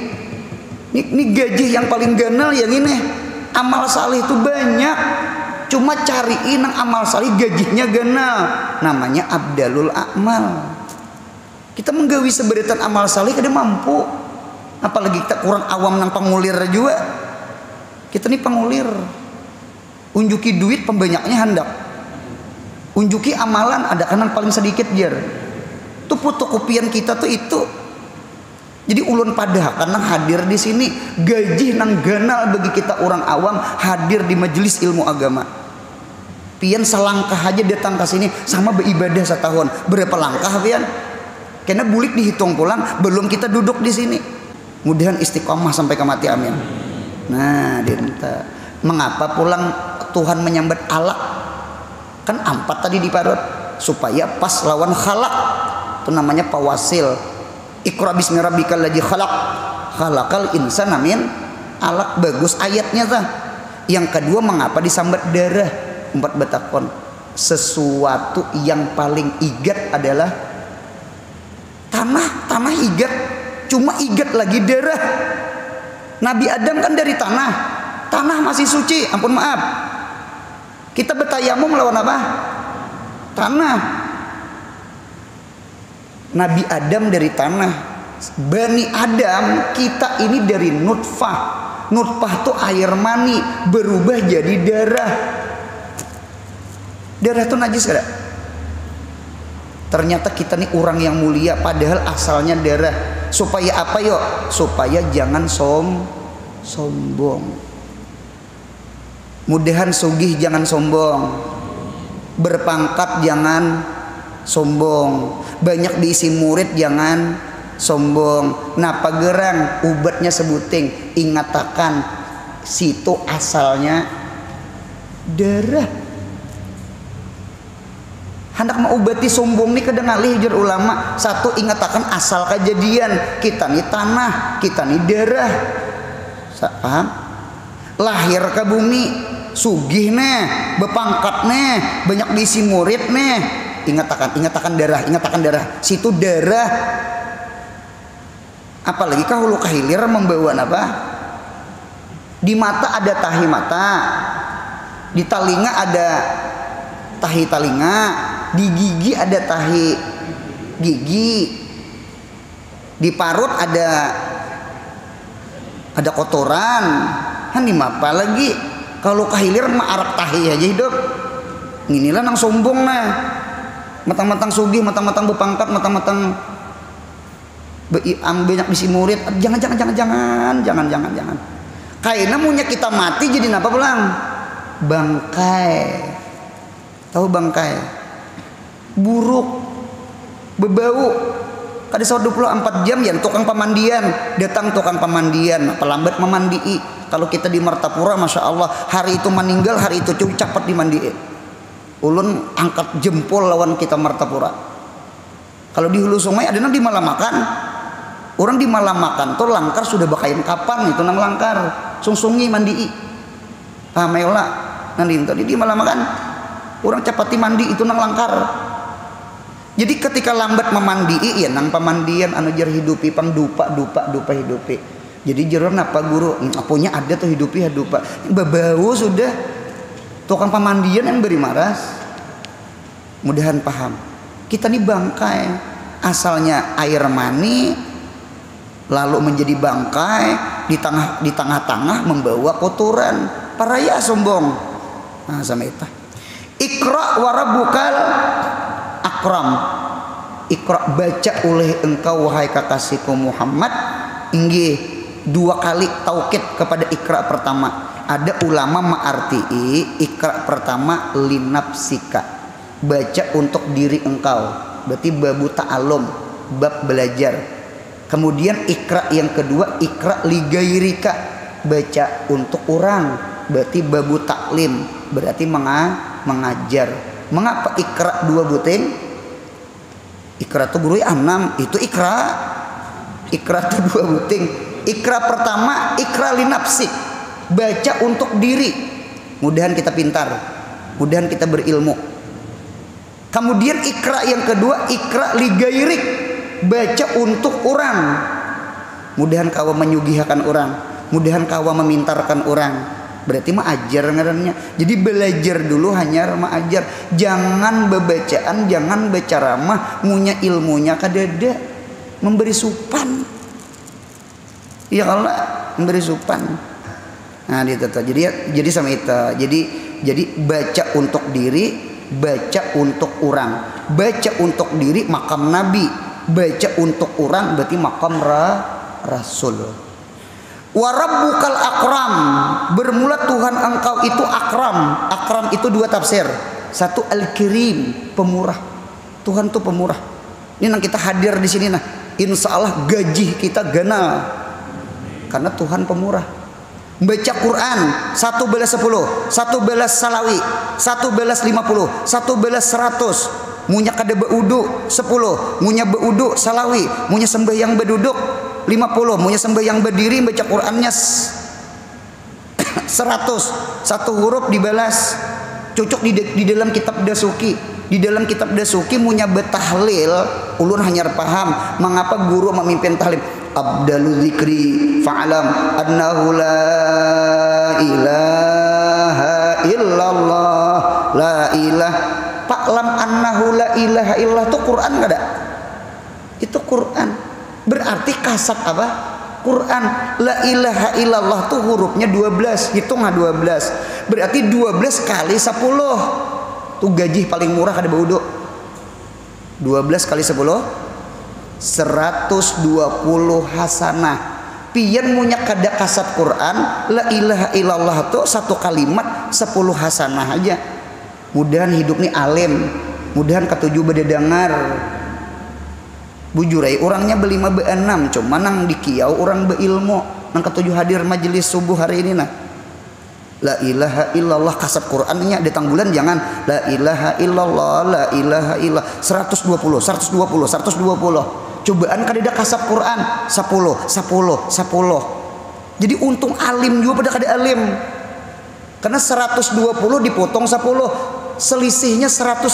Ini gaji yang paling ganal yang ini. Amal salih itu banyak. Cuma cariin nang amal salih gajinya ganal, namanya abdalul a'mal. Kita menggawi seberitan amal salih kada mampu, apalagi kita kurang awam nang pengulir juga. Kita nih pengulir, unjuki duit pembanyaknya hendak, unjuki amalan ada kanan paling sedikit jar. Tuh fotokopian kita tuh itu. Jadi ulun pada karena hadir di sini gaji nang ganal bagi kita orang awam hadir di majelis ilmu agama. Pian selangkah aja datang ke sini sama beribadah setahun. Berapa langkah pian? Karena bulik dihitung pulang belum kita duduk di sini. Mudahan istiqomah sampai ke mati, amin. Nah, dinta. Mengapa pulang Tuhan menyambat alak? Kan 4 tadi di parut supaya pas lawan khalaq. Itu namanya pawasil. Iqra bismi rabbikal ladzi khalaq. Khalaqal insana min alaq, bagus ayatnya tah. Yang kedua, mengapa disambat darah? 4 batakon. Sesuatu yang paling igat adalah tanah igat. Cuma igat lagi darah. Nabi Adam kan dari tanah masih suci, ampun maaf. Kita bertayamum melawan apa? Tanah. Nabi Adam dari tanah. Bani Adam kita ini dari nutfah. Nutfah itu air mani berubah jadi darah. Darah itu najis kada? Ternyata kita nih orang yang mulia padahal asalnya darah. Supaya apa yo? Supaya jangan sombong. Mudahan sugih jangan sombong. Berpangkat jangan sombong. Banyak diisi murid jangan sombong. Napa gerang ubatnya sebuting. Ingatakan situ asalnya darah. hendak mengobati sombong nih kadang alih hijr ulama. Satu, ingatakan asal kejadian, kita nih tanah, kita nih darah, paham? Lahir ke bumi, sugih nih, bepangkat nih, banyak diisi murid nih, ingatakan darah, situ darah. Apalagi hulu kahilir membawa apa? Di mata ada tahi mata, di telinga ada tahi telinga, di gigi ada tahi gigi, di parut ada kotoran. Kan di mapa lagi kalau kahilir mah arak tahi aja hidup. Inilah nang sombong nah, matang-matang sugih, matang-matang bepangkat, matang-matang banyak bisi murid. Jangan. Kaina munya kita mati jadi napa pulang? Bangkai. Tahu bangkai? Buruk, bebau. Kada 24 jam ya tukang pemandian, datang tukang pemandian, pelambat memandii. Kalau kita di Martapura, masya Allah, hari itu meninggal, hari itu cuy cepat dimandii. Ulun angkat jempol lawan kita Martapura. Kalau di hulu sungai ada nang di malam makan. Orang di malam makan tuh langkar sudah bakain kapan itu nang langkar, sungsungi mandii. Mela nanti tadi di malam makan orang capati mandi itu nang langkar. Jadi ketika lambat memandii ya nang pemandian anu jar hidupi pang dupa hidupi. Jadi jeron apa guru punya ada tuh hidupi dupa. Bebau sudah tukang pemandian yang beri maras. Mudahan paham. Kita nih bangkai, asalnya air mani lalu menjadi bangkai, di tengah-tengah membawa kotoran. Paraya sombong. Nah, sama itu. Iqra wa rabbukal akram. Iqra, baca oleh engkau wahai kekasihku Muhammad. Inggih, 2 kali taukid kepada Iqra pertama. Ada ulama ma'arti'i Iqra pertama linapsika, baca untuk diri engkau, berarti babu ta'alum, bab belajar. Kemudian Iqra yang kedua Iqra ligairika, baca untuk orang, berarti babu taklim, berarti mengajar. Mengapa Iqra 2 buting? Iqra itu guru 6, itu Iqra itu 2 buting. Iqra pertama Iqra linapsik, baca untuk diri. Mudahan kita pintar, mudahan kita berilmu. Kemudian Iqra yang kedua Iqra ligairik, baca untuk orang. Mudahan kawa menyugihakan orang, mudahan kawa memintarkan orang. Berarti mah ajar ngarannya. Jadi belajar dulu hanya ajar. Jangan bebacaan, jangan baca ramah, munya ilmunya kadada memberi supan. Ya Allah, memberi supan. Nah, itu tuh. Jadi sama itu. Jadi baca untuk diri, baca untuk orang. Baca untuk diri makam nabi, baca untuk orang berarti makam rasul. Wa rabbukal akram, bermula Tuhan engkau itu akram. Akram itu 2 tafsir. Satu al-kirim, pemurah. Tuhan tuh pemurah. Ini nang kita hadir di sini nah, insya Allah gaji kita ganal karena Tuhan pemurah. Baca Quran 1 belas 10, 1 belas salawi, 1 belas 50, 1 belas 100. Munya kada beudu 10, munya beudu salawi, munya sembahyang beduduk 50, munya sembahyang berdiri baca Qurannya 100. Satu huruf dibalas. Cocok di dalam kitab Dasuki. Di dalam kitab Dasuki munya betahlil, ulun hanya paham mengapa guru memimpin tahlim. Abdalu zikri fa'alam annahu la ilaha illallah, la ilah. Fa'lam annahu la ilaha illallah itu Quran enggak ada? Itu Quran. Berarti kasat apa? Quran. La ilaha illallah tuh hurufnya 12, hitung 12. Berarti 12 kali 10. Tuh gaji paling murah kada baudo. 12 kali 10 120 hasanah. Pian munya kada kasat Quran, la ilaha illallah tuh 1 kalimat 10 hasanah aja. Mudahan hidup nih alim, mudahan ketujuh beda dengar. Bujurai orangnya berlima be-6, cuma nang di kiau orang beilmu, nang ketujuh hadir majelis subuh hari ini nah. La ilaha illallah kasat Qur'annya di tanggulan jangan la ilaha illallah la ilaha illallah 120 cobaan kadeda kasat Quran 10 jadi untung alim juga pada kada alim karena 120 dipotong 10 selisihnya 110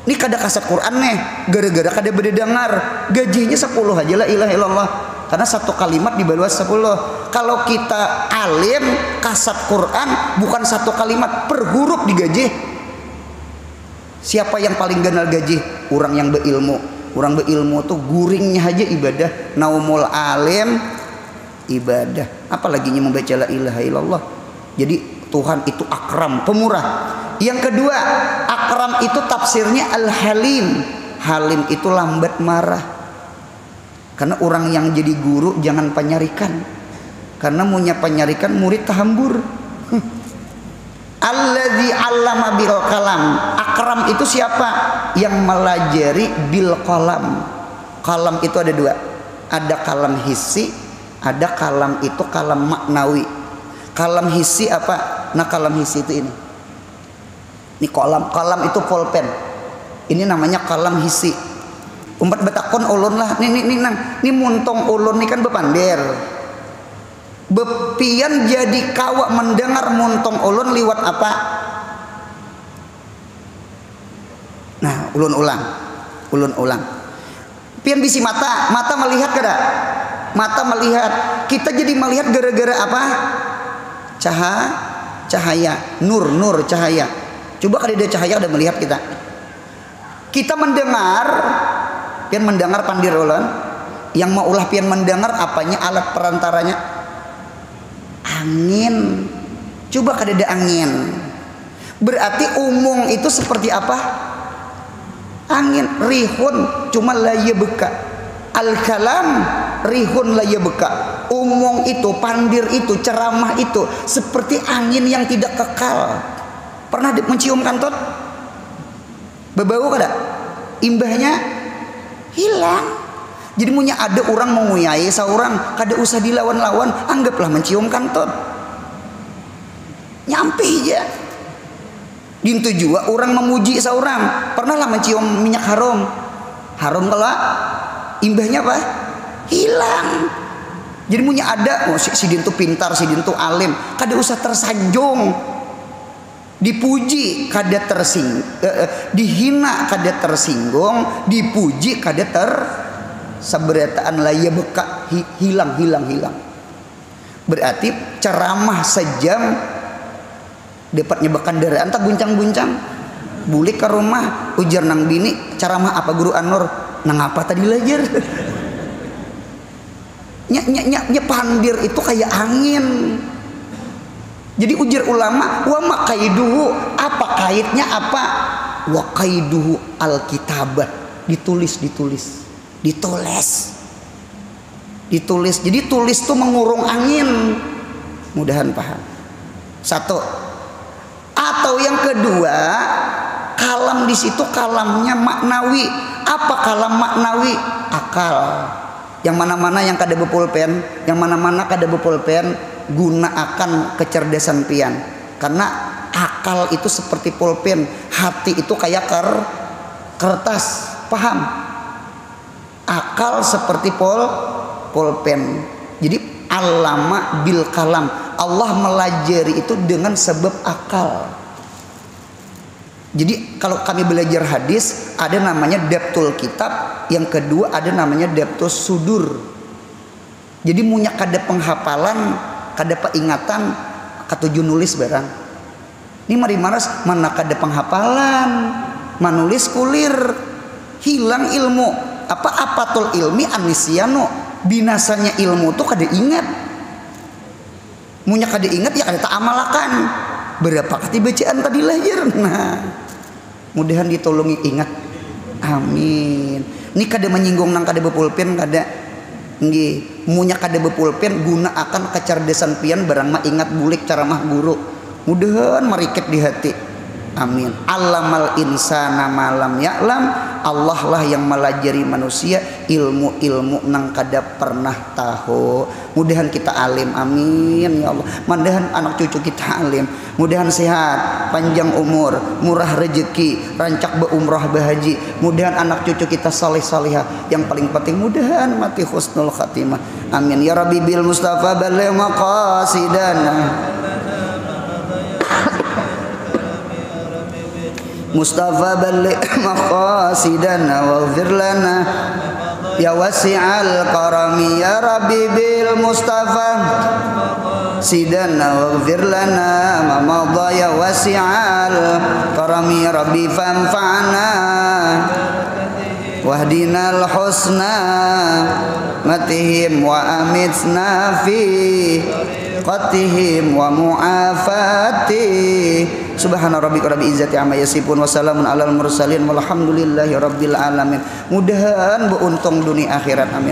ini kada kasat Quran nih gara-gara kada beda dengar gajinya 10 aja la ilaha illallah karena satu kalimat dibalas 10. Kalau kita alim kasat Quran bukan satu kalimat per huruf digaji. Siapa yang paling ganal gaji? Orang yang berilmu. Orang berilmu tuh guringnya aja ibadah. Naumul alim ibadah. Apalagi membaca la ilaha illallah. Jadi Tuhan itu akram, pemurah. Yang kedua, akram itu tafsirnya al-halim. Halim itu lambat marah. Karena orang yang jadi guru jangan penyarikan. Karena punya penyarikan murid tahambur. Alladzi 'allama bil qalam. Akram itu siapa? Yang melajari bil qalam. Qalam itu ada dua. Ada kalam hissi, ada kalam itu kalam maknawi. Kalam hissi apa? Nah, kalam hissi itu ini. Ini kalam itu pulpen. Ini namanya kalam hissi. Umpat betakon ulun lah nih muntong ulun nih kan bepander bepian jadi kawak mendengar muntong ulun liwat apa nah ulun ulang pian bisi mata melihat kada mata melihat kita jadi melihat gara-gara apa cahaya nur cahaya coba kada ada cahaya kada melihat kita mendengar pian mendengar pandir ulun yang mau ulah pian mendengar apanya alat perantaranya angin coba kada ada angin berarti umum itu seperti apa angin rihun cuma laya beka al kalam rihun laya beka umum itu pandir itu ceramah itu seperti angin yang tidak kekal pernah mencium kantut bebau kada imbahnya hilang. Jadi punya ada orang menguyai seorang kada usah dilawan-lawan anggaplah mencium kantut nyampe aja dintu juga orang memuji seorang pernah lah mencium minyak harum kalau imbahnya apa hilang. Jadi punya ada si dintu pintar si dintu alim kada usah tersanjung dipuji kada dihina kada tersinggung dipuji kada saberataan laya beka hilang berarti ceramah sejam dapat nyebakan daraan tak guncang-guncang bulik ke rumah ujar nang bini ceramah apa guru Anur nang apa tadi lajar nya pandir itu kayak angin. Jadi ujar ulama wa maqaiduhu apa kaitnya apa wa qaiduhu alkitabah ditulis jadi tulis itu mengurung angin mudahan paham satu atau yang kedua kalam di situ kalamnya maknawi apa kalam maknawi akal yang mana-mana yang kada bepulpen yang mana-mana kada bepulpen gunakan kecerdasan pian karena akal itu seperti pulpen hati itu kayak kertas paham akal seperti pulpen jadi allama bil kalam Allah melajari itu dengan sebab akal. Jadi kalau kami belajar hadis ada namanya daptul kitab yang kedua ada namanya daptus sudur jadi punya kada penghafalan kada peingatan katuju nulis barang ini mari maras mana kada penghafalan manulis kulir hilang ilmu apatul ilmi anisiano binasanya ilmu tuh kada ingat munya kada ingat ya kada tak amalakan berapa kali bacaan tadi lahir nah mudahan ditolongi ingat amin ini kada menyinggung nang kada bepulpen kada nggih munya kada bepulpen gunakan kecerdasan pian barang mah ingat bulik ceramah guru mudahan mariket di hati Amin. Allamal insana malam ya'lam. Allah lah yang melajari manusia ilmu-ilmu nang kada pernah tahu. Mudahan kita alim, amin ya Allah. Mudahan anak cucu kita alim. Mudahan sehat, panjang umur, murah rezeki, rancak berumrah berhaji. Mudahan anak cucu kita saleh salihah. Yang paling penting mudahan mati husnul khatimah. Amin ya Rabbi bil Mustafa balligh maqasidana. Mustafa balligh maqasidana waghfir lana ya wasi'al karami ya Rabbi bil Mustafa sidana waghfir lana ma madha ya wasi'al karami ya Rabbi fanfa'na wahdinal husna matihim wa amitna fi qatihim wa mu'afati. Subhana rabbika rabbil izzati amma yasifun wa salamun alal mursalin walhamdulillahi rabbil alamin. Mudahan beruntung dunia akhirat, amin.